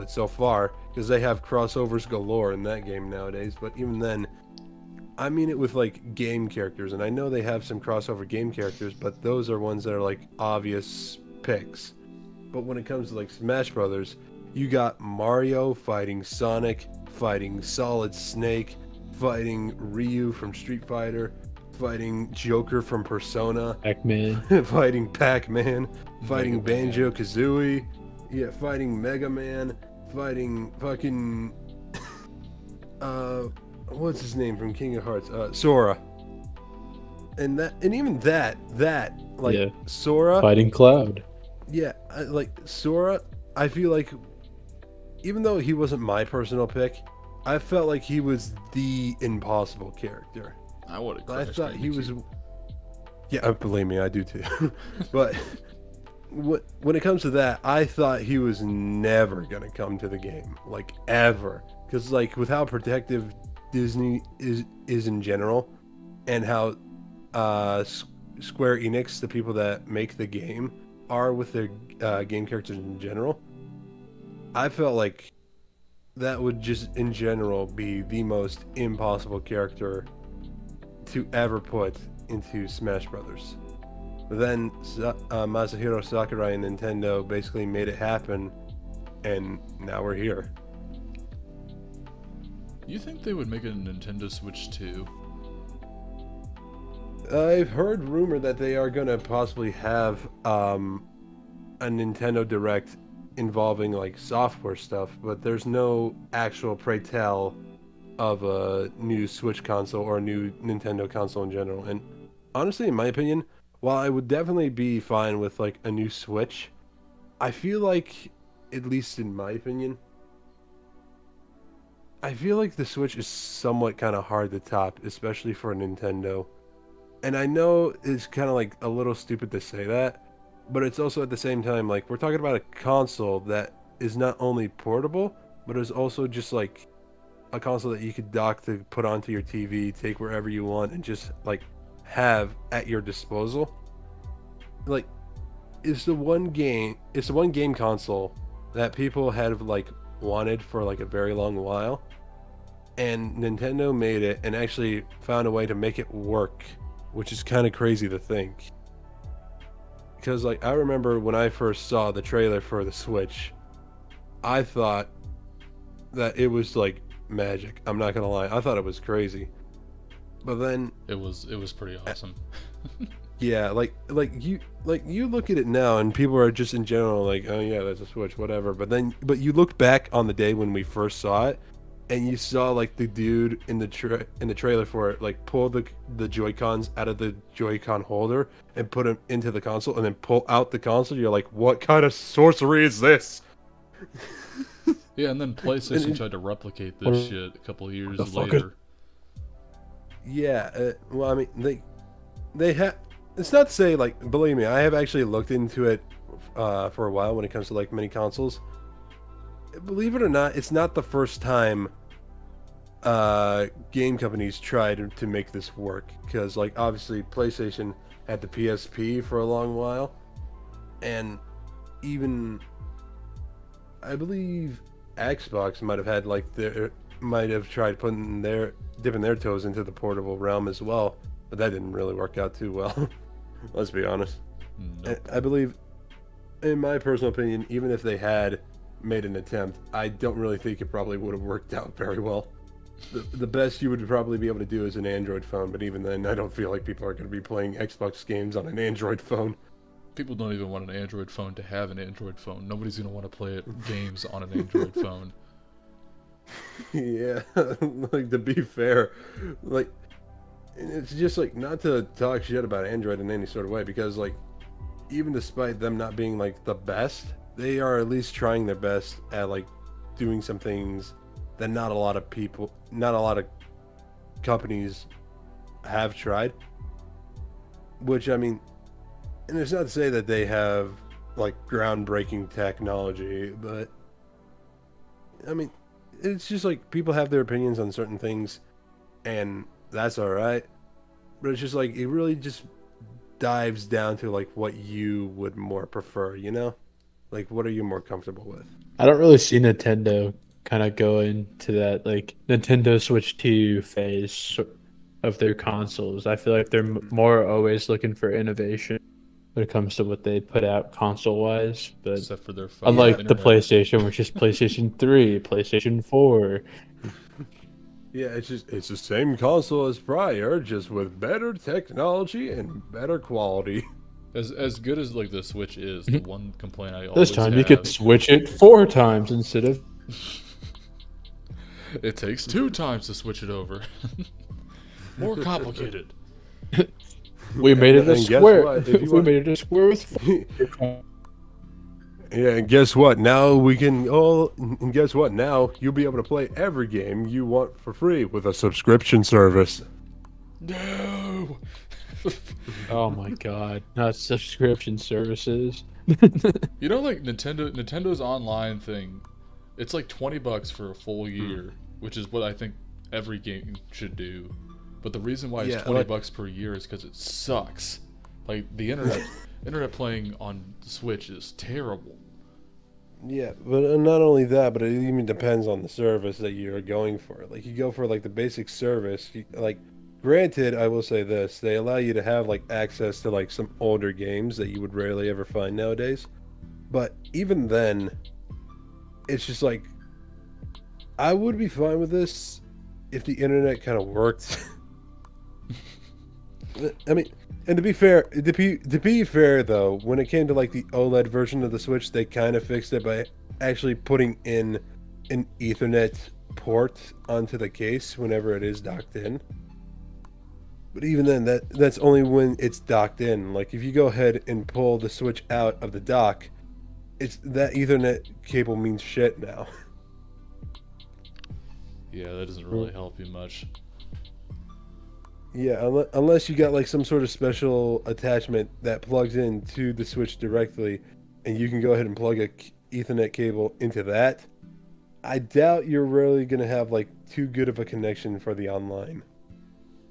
it so far, because they have crossovers galore in that game nowadays. But even then, I mean it with like game characters, and I know they have some crossover game characters, but those are ones that are like obvious picks. But when it comes to like Smash Brothers, you got Mario fighting Sonic, fighting Solid Snake, fighting Ryu from Street Fighter, fighting Joker from Persona, Pac-Man, fighting Pac-Man, fighting Banjo-Kazooie, yeah, fighting Mega Man, fighting fucking what's his name from King of Hearts? Sora. And even that like Yeah. Sora Fighting Cloud. Yeah, like Sora, I feel like even though he wasn't my personal pick, I felt like he was the impossible character. I would have. I thought he was. Yeah, believe me, I do too. But when it comes to that, I thought he was never gonna come to the game, like ever, because like with how protective Disney is in general, and how Square Enix, the people that make the game, are with their game characters in general. I felt like that would just in general be the most impossible character to ever put into Smash Brothers. But then Masahiro Sakurai and Nintendo basically made it happen, and now we're here. You think they would make a Nintendo Switch 2? I've heard rumor that they are gonna possibly have a Nintendo Direct involving like software stuff, but there's no actual pray tell of a new Switch console or a new Nintendo console in general. And honestly, in my opinion, while I would definitely be fine with like a new Switch, I feel like, at least in my opinion, I feel like the Switch is somewhat kind of hard to top, especially for a Nintendo. And I know it's kind of like a little stupid to say that, but it's also at the same time like we're talking about a console that is not only portable, but is also just like a console that you could dock to put onto your TV, take wherever you want, and just like have at your disposal. Like, it's the one game console that people have like wanted for like a very long while, and Nintendo made it and actually found a way to make it work, which is kind of crazy to think. Because like I remember when I first saw the trailer for the Switch, I thought that it was like magic. I'm not gonna lie, I thought it was crazy. But then it was pretty awesome. Yeah, like you look at it now and people are just in general like, oh yeah, that's a Switch, whatever. But you look back on the day when we first saw it, and you saw like the dude in the trailer for it like pull the Joy-Cons out of the Joy-Con holder and put them into the console, and then pull out the console. You're like, what kind of sorcery is this? Yeah, and then PlayStation tried to replicate this shit a couple of years later. Yeah, well, I mean, they have. It's not to say like, believe me, I have actually looked into it for a while when it comes to like mini consoles. Believe it or not, it's not the first time game companies tried to make this work, because like obviously PlayStation had the PSP for a long while, and even I believe Xbox might have tried dipping their toes into the portable realm as well, but that didn't really work out too well. Let's be honest. Nope. I believe, in my personal opinion, even if they had made an attempt, I don't really think it probably would have worked out very well. The best you would probably be able to do is an Android phone, but even then, I don't feel like people are going to be playing Xbox games on an Android phone. People don't even want an Android phone to have an Android phone. Nobody's going to want to play games on an Android phone. Yeah, like, to be fair, like, it's just like, not to talk shit about Android in any sort of way, because like, even despite them not being like the best, they are at least trying their best at like doing some things that not a lot of companies have tried. Which, I mean, and it's not to say that they have like groundbreaking technology, but I mean, it's just like people have their opinions on certain things, and that's all right. But it's just like, it really just dives down to like what you would more prefer, you know? Like, what are you more comfortable with? I don't really see Nintendo kind of going to that like Nintendo Switch 2 phase of their consoles. I feel like they're more always looking for innovation when it comes to what they put out console-wise. But except for their unlike the internet. PlayStation, which is PlayStation 3, PlayStation 4. Yeah, it's the same console as prior, just with better technology and better quality. As good as like the Switch is, the one complaint I always This time you have, could switch it 4 times instead of It takes 2 times to switch it over. More complicated. We made it a And guess square. what? If you We want- made it a square with 4. Yeah, and guess what? Now we can all. And guess what? Now you'll be able to play every game you want for free with a subscription service. No. Oh my god, not subscription services. You know, like Nintendo's online thing, it's like $20 for a full year, which is what I think every game should do. But the reason why it's Yeah, $20 per year is because it sucks. Like the internet playing on Switch is terrible. Yeah, but not only that, but it even depends on the service that you're going for. Like you go for like the basic service, like granted, I will say this, they allow you to have like access to like some older games that you would rarely ever find nowadays. But even then, it's just like I would be fine with this if the internet kind of worked. I mean, and to be fair, though, when it came to like the OLED version of the Switch, they kind of fixed it by actually putting in an Ethernet port onto the case whenever it is docked in. But even then, that's only when it's docked in. Like if you go ahead and pull the Switch out of the dock, it's that Ethernet cable means shit now. Yeah, that doesn't really help you much. Yeah, unless you got like some sort of special attachment that plugs into the Switch directly, and you can go ahead and plug a Ethernet cable into that. I doubt you're really gonna have like too good of a connection for the online,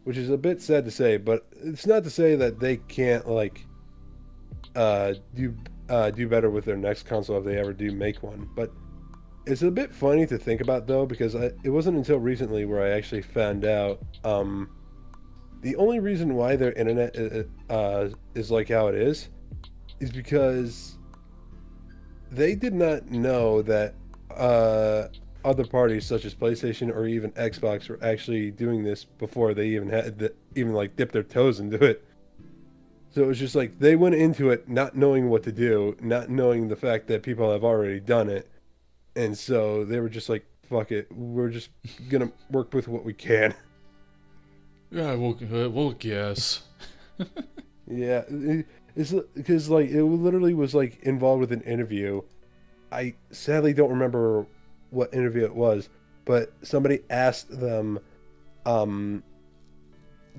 which is a bit sad to say. But it's not to say that they can't like do better with their next console if they ever do make one. But it's a bit funny to think about though, because it wasn't until recently where I actually found out. The only reason why their internet is like how it is because they did not know that other parties such as PlayStation or even Xbox were actually doing this before they even had even like dipped their toes into it. So it was just like they went into it not knowing what to do, not knowing the fact that people have already done it, and so they were just like, "Fuck it, we're just gonna work with what we can." Yeah, we'll guess. Yeah, it's because like it literally was like involved with an interview. I sadly don't remember what interview it was, but somebody asked them,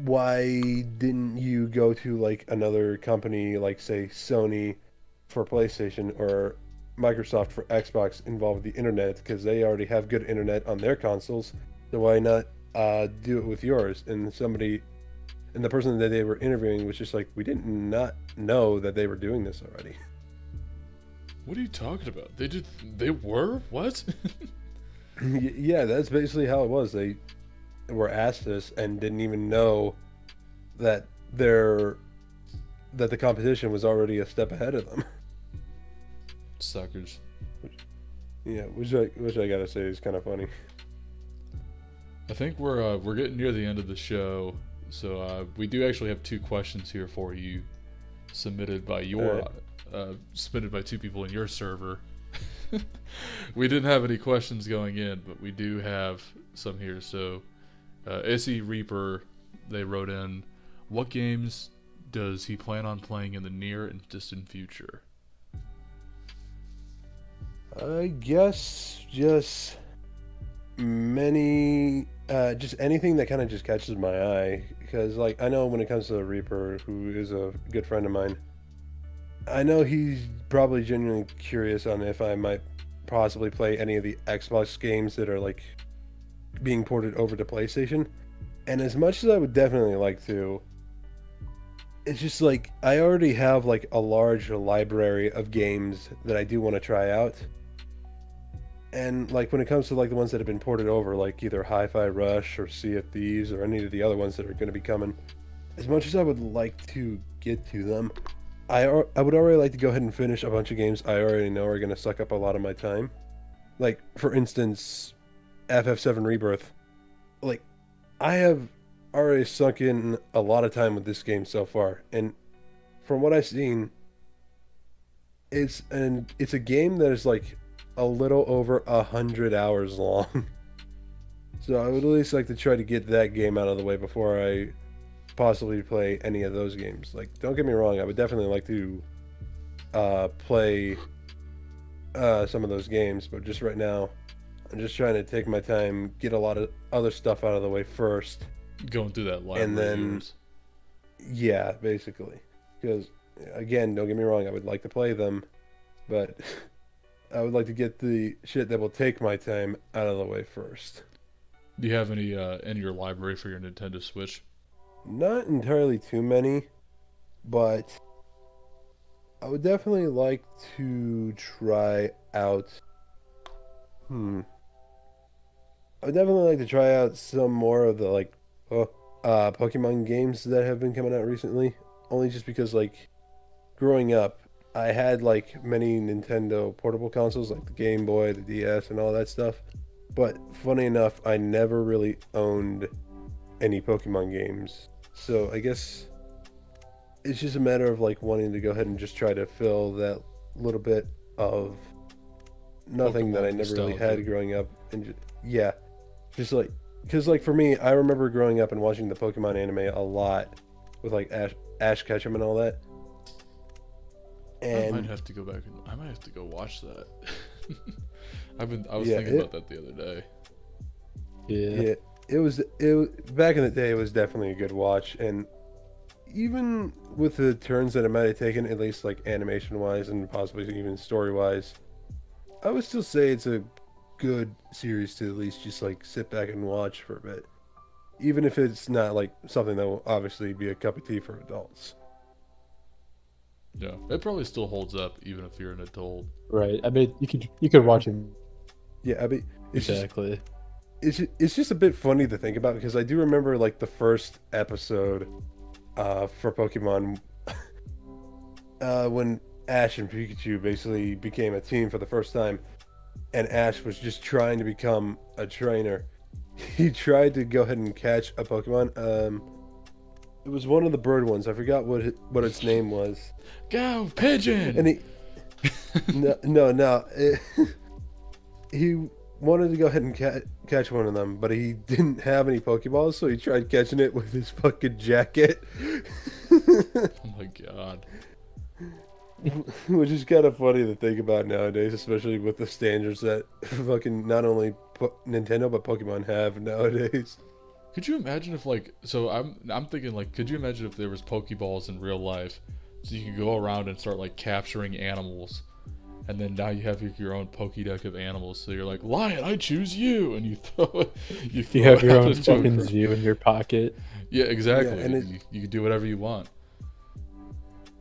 why didn't you go to like another company like say Sony for PlayStation or Microsoft for Xbox involved with the internet because they already have good internet on their consoles, so why not do it with yours? And the person that they were interviewing was just like, we did not know that they were doing this already. What are you talking about? They were? What? Yeah, that's basically how it was. They were asked this and didn't even know that the competition was already a step ahead of them. Suckers. Yeah, which I gotta say is kind of funny. I think we're getting near the end of the show, so we do actually have 2 questions here for you, submitted by submitted by 2 people in your server. We didn't have any questions going in, but we do have some here. So, SE Reaper, they wrote in, what games does he plan on playing in the near and distant future? I guess just anything that kind of just catches my eye, because like I know when it comes to the Reaper, who is a good friend of mine, I know he's probably genuinely curious on if I might possibly play any of the Xbox games that are like being ported over to PlayStation. And as much as I would definitely like to, it's just like I already have like a large library of games that I do want to try out. And like when it comes to like the ones that have been ported over, like either Hi-Fi Rush or Sea of Thieves or any of the other ones that are going to be coming, as much as I would like to get to them, I would already like to go ahead and finish a bunch of games I already know are going to suck up a lot of my time. Like, for instance, FF7 Rebirth. Like, I have already sunk in a lot of time with this game so far, and from what I've seen, it's a game that is like a little over 100 hours long. So I would at least like to try to get that game out of the way before I possibly play any of those games. Like, don't get me wrong, I would definitely like to play some of those games, but just right now, I'm just trying to take my time, get a lot of other stuff out of the way first. Going through that library And then, of yours. yeah, basically. Because, again, don't get me wrong, I would like to play them, but I would like to get the shit that will take my time out of the way first. Do you have any in your library for your Nintendo Switch? Not entirely too many, but I would definitely like to try out. I would definitely like to try out some more of the Pokemon games that have been coming out recently. Only just because growing up, I had many Nintendo portable consoles like the Game Boy, the DS, and all that stuff. But funny enough, I never really owned any Pokemon games. So I guess it's just a matter of wanting to go ahead and just try to fill that little bit of nothing Pokemon that I never really nostalgia. had growing up. And just because for me, I remember growing up and watching the Pokemon anime a lot with Ash Ketchum and all that. I might And have to go back and I might have to go watch that. I was yeah, thinking about that the other day. Yeah. it was back in the day. It was definitely a good watch, and even with the turns that it might have taken, at least animation wise and possibly even story wise, I would still say it's a good series to at least just sit back and watch for a bit, even if it's not something that will obviously be a cup of tea for adults. Yeah, it probably still holds up even if you're an adult. Right. I mean, you could watch him. Yeah, I mean, Exactly. it's just a bit funny to think about because I do remember the first episode for Pokemon when Ash and Pikachu basically became a team for the first time, and Ash was just trying to become a trainer. He tried to go ahead and catch a Pokemon. It was one of the bird ones. I forgot what its name was. Go pigeon! And he wanted to go ahead and catch one of them, but he didn't have any Pokeballs, so he tried catching it with his fucking jacket. Oh my god. Which is kind of funny to think about nowadays, especially with the standards that fucking not only Nintendo but Pokemon have nowadays. Could you imagine if so I'm thinking could you imagine if there was Pokeballs in real life, so you could go around and start capturing animals, and then now you have your own Pokédex of animals. So you're like, lion, I choose you, and you throw You throw have your out own the Joker. fucking zoo in your pocket. Yeah, exactly. Yeah, and you can do whatever you want.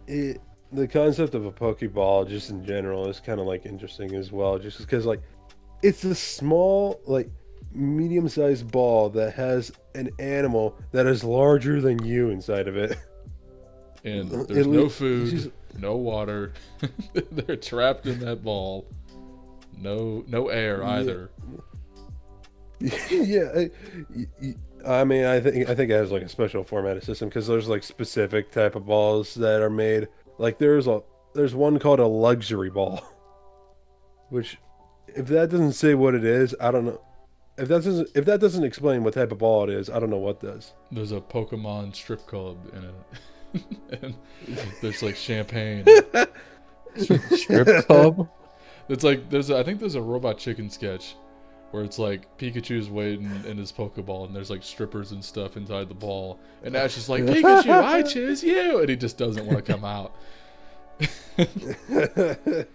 The concept of a Pokeball, just in general, is kind of interesting as well, just because it's a small medium-sized ball that has an animal that is larger than you inside of it. And there's no food, no water. They're trapped in that ball. No air either. Yeah, I mean, I think it has a special formatted system because there's specific type of balls that are made. There's one called a luxury ball, which if that doesn't say what it is, I don't know. If that doesn't explain what type of ball it is, I don't know what does. There's a Pokemon strip club in it. And there's champagne. Strip club? It's I think there's a Robot Chicken sketch where it's Pikachu's waiting in his Pokeball and there's strippers and stuff inside the ball, and Ash is like, Pikachu, I choose you, and he just doesn't want to come out. that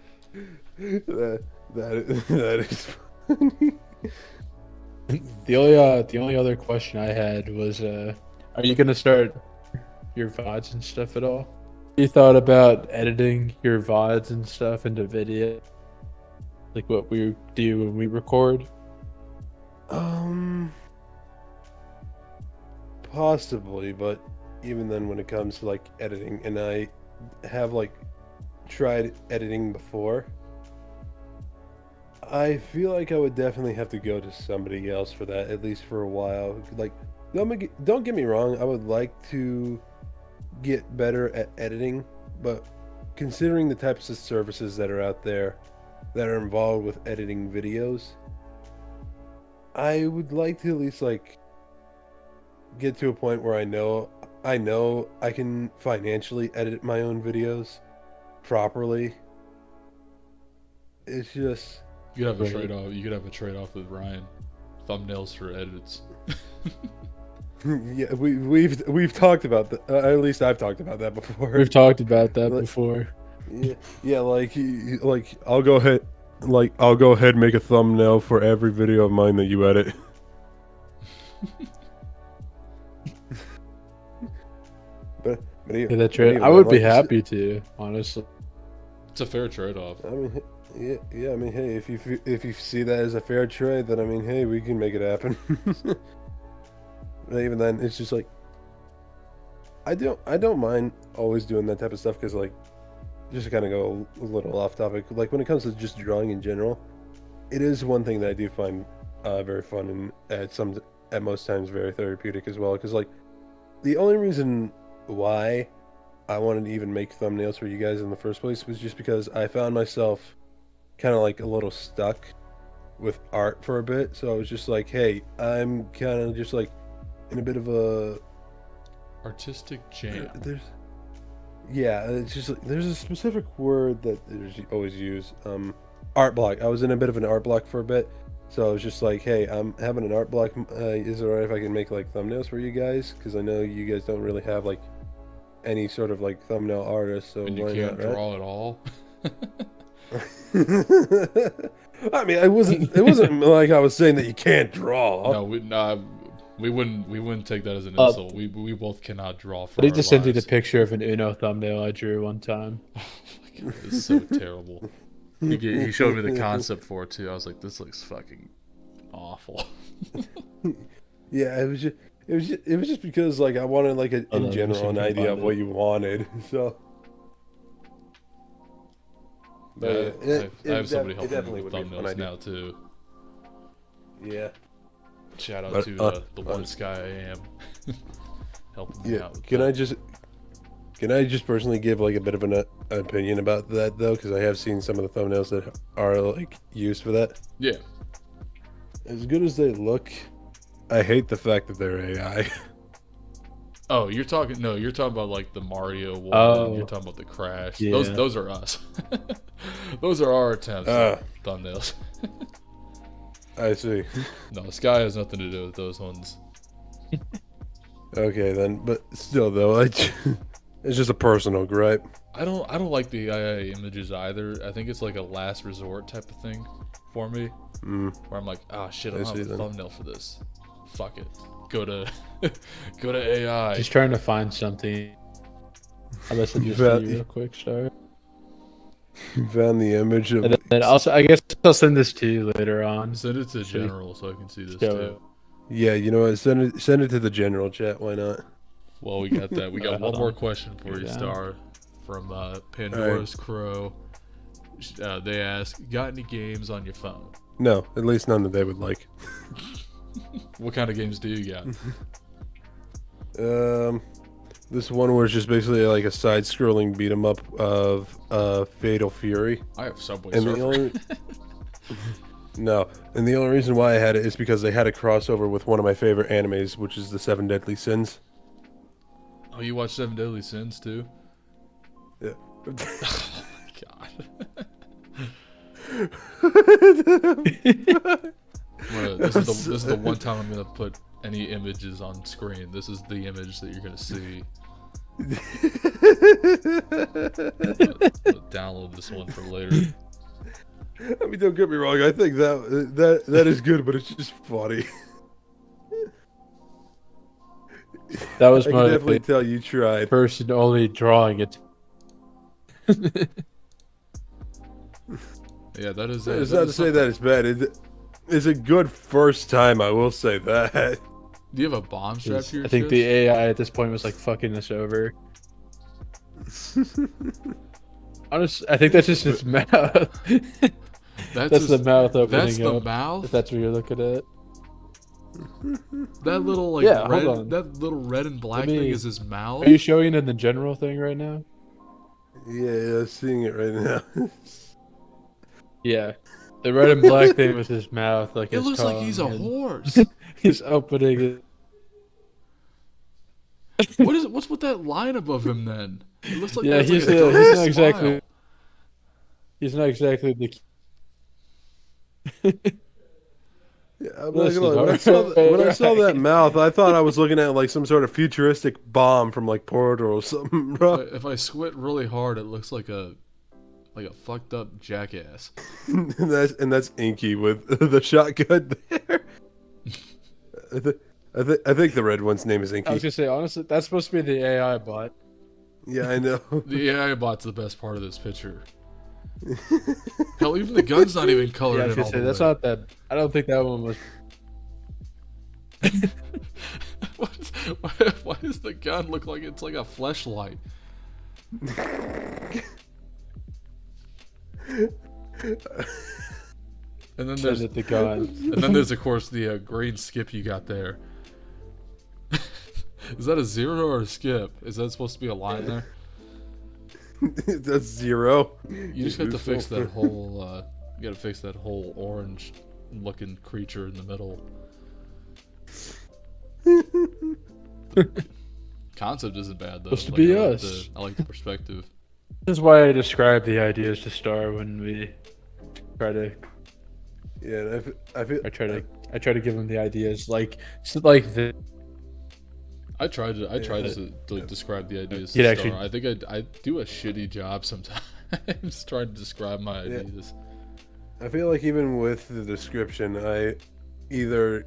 is funny. The only other question I had was, are you gonna start your VODs and stuff at all? You thought about editing your VODs and stuff into video, like what we do when we record? Possibly, but even then, when it comes to editing, and I have tried editing before, I feel like I would definitely have to go to somebody else for that, at least for a while. Don't get me wrong, I would like to get better at editing, but considering the types of services that are out there, that are involved with editing videos, I would like to at least like get to a point where I know I can financially edit my own videos properly. It's just You could have a trade-off. You could have a trade-off with Ryan. Thumbnails for edits. yeah, we've talked about that. At least I've talked about that before. We've talked about that before. Yeah, like I'll go ahead and make a thumbnail for every video of mine that you edit. but Yeah, that trade. I would be happy to, honestly. It's a fair trade-off. I mean, yeah. I mean, hey, if you see that as a fair trade, then I mean, hey, we can make it happen. But even then, it's just like I don't mind always doing that type of stuff because, like, just to kind of go a little off topic, like when it comes to just drawing in general, it is one thing that I do find very fun and at most times very therapeutic as well. Because like the only reason why I wanted to even make thumbnails for you guys in the first place was just because I found myself kind of like a little stuck with art for a bit. So I was just like, hey, I'm kind of just like in a bit of a artistic jam. It's just like, there's a specific word that there's always used. Art block. I was in a bit of an art block for a bit, so I was just like, hey, I'm having an art block. Is it alright if I can make like thumbnails for you guys? Because I know you guys don't really have like any sort of like thumbnail artist, so and you why can't not, draw at all. I mean, it wasn't like I was saying that you can't draw. No, we wouldn't take that as an insult. We both cannot draw for I our need to send you the lives. picture of an Uno thumbnail I drew one time. Oh my god, it's so terrible. He showed me the concept for it too. I was like, this looks fucking awful. Yeah, it was just because like I wanted like in general an idea of what you wanted. So, but I have somebody helping me with would be a fun thumbnails idea. now too. Yeah. Shout out to the one guy I am helping me out. With Can I just personally give like a bit of an opinion about that though, because I have seen some of the thumbnails that are like used for that. Yeah. As good as they look, I hate the fact that they're AI. Oh, you're talking about like the Mario one. Oh. You're talking about the Crash. Yeah. Those are us. Those are our attempts at thumbnails. I see. No, Sky has nothing to do with those ones. Okay then, but still though, it's just a personal gripe. I don't like the AI images either. I think it's like a last resort type of thing for me. Where I'm like, ah, shit, I don't have a thumbnail for this. Fuck it. Go to AI. Just trying to find something. I'll listen to you real quick, sorry. You found the image of. And then also, I guess I'll send this to you later on. Send it to general so I can see this too. Yeah, you know what? Send it to the general chat. Why not? Well, we got that. We got one hold more on. question for you, Star, from Pandora's Crow. They ask, got any games on your phone? No, at least none that they would like. What kind of games do you got? This one where it's just basically like a side-scrolling beat 'em up of Fatal Fury. I have Subway And Surfer. No, and the only reason why I had it is because they had a crossover with one of my favorite animes, which is the Seven Deadly Sins. Oh, you watch Seven Deadly Sins too? Yeah. God. This is the one time I'm gonna put any images on screen. This is the image that you're gonna see. I'll download this one for later. I mean, don't get me wrong. I think that is good, but it's just funny. That was I my can definitely tell you tried. first and only drawing it. Yeah, that is. It's not to say that it's bad. It's a good first time. I will say that. Do you have a bomb strap to your I think chest? the AI at this point was like fucking us over. Honestly, I think that's just his mouth. That's the mouth opening That's the up, mouth. if that's what you're looking at. That little like Yeah, red, hold on. that little red and black thing is his mouth. Are you showing it in the general thing right now? Yeah, I'm seeing it right now. Yeah. The red and black thing with his mouth, like It his looks like he's a tongue, and horse. he's opening it. What's with that line above him then? It looks like Yeah, that's like he's a not smile. exactly. He's not exactly the. Yeah, I'm not Listen, gonna lie. When I saw that mouth, I thought I was looking at like some sort of futuristic bomb from like Portal or something, bro. If I squint really hard, it looks like a fucked up jackass. and that's Inky with the shotgun there. I think the red one's name is I was Inky. gonna say, honestly, that's supposed to be the AI bot. Yeah, I know. The AI bot's the best part of this picture. Hell, even the gun's not even colored Yeah, I was in gonna all say the that's way. not that. I don't think that one was. Why does the gun look like it's like a fleshlight? And then there's The gun. and then there's of course the green skip you got there. Is that a zero or a skip? Is that supposed to be a line there? That's 0. You just have to fix that whole. You gotta fix that whole orange-looking creature in the middle. Concept isn't bad though. Supposed to be I like us. I like the perspective. This is why I describe the ideas to Star when we try to. Yeah, and I feel. I try to give him the ideas like the. I try to describe the ideas You'd to actually- Star. I think I do a shitty job sometimes trying to describe my ideas. I feel like even with the description, I either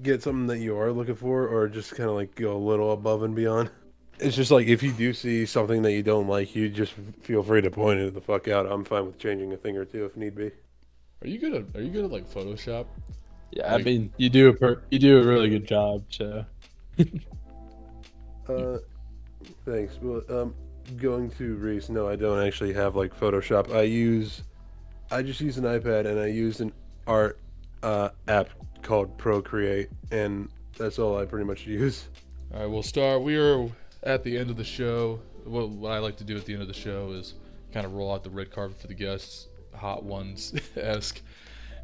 get something that you are looking for, or just kind of like go a little above and beyond. It's just like if you do see something that you don't like, you just feel free to point it the fuck out. I'm fine with changing a thing or two if need be. Are you good at like Photoshop? Yeah, Like- I mean, you do a really good job. So. Thanks. Well, going to Reese. No, I don't actually have like Photoshop. I just use an iPad and I use an art app called Procreate, and that's all I pretty much use. All right, well, Star, we are at the end of the show. What I like to do at the end of the show is kind of roll out the red carpet for the guests, hot ones esque.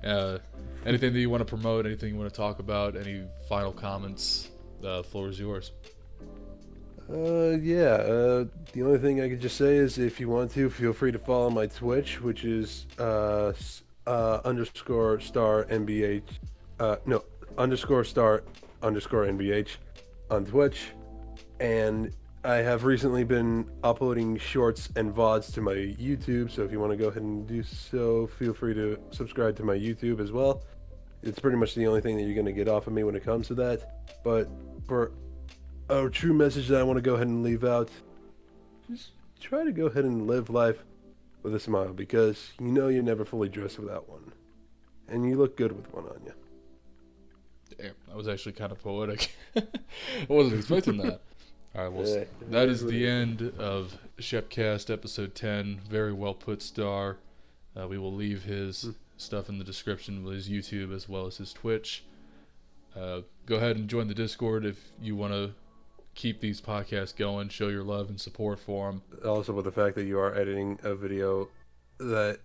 Anything that you want to promote, anything you want to talk about, any final comments? The floor is yours. The only thing I could just say is if you want to, feel free to follow my Twitch, which is underscore star NBH. No, underscore star underscore NBH on Twitch. And I have recently been uploading shorts and VODs to my YouTube, so if you want to go ahead and do so, feel free to subscribe to my YouTube as well. It's pretty much the only thing that you're going to get off of me when it comes to that. But for a true message that I want to go ahead and leave out, just try to go ahead and live life with a smile, because you know you're never fully dressed without one. And you look good with one on you. Damn, that was actually kind of poetic. I wasn't expecting that. All right, well, Yeah, that is the end of ShepCast episode 10. Very well put, Star. We will leave his stuff in the description with his YouTube as well as his Twitch. Go ahead and join the Discord if you want to keep these podcasts going, show your love and support for them. Also, with the fact that you are editing a video that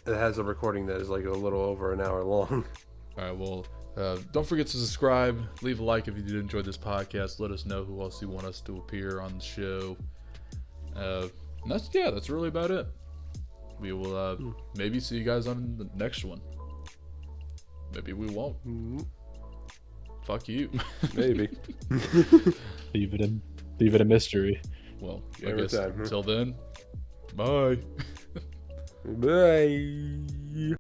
has a recording that is like a little over an hour long. All right, well, don't forget to subscribe, leave a like if you did enjoy this podcast. Let us know who else you want us to appear on the show. And that's really about it. We will maybe see you guys on the next one. Maybe we won't. Fuck you. Maybe. Leave it a mystery. Well, I Every guess time, huh? until then, bye. Bye.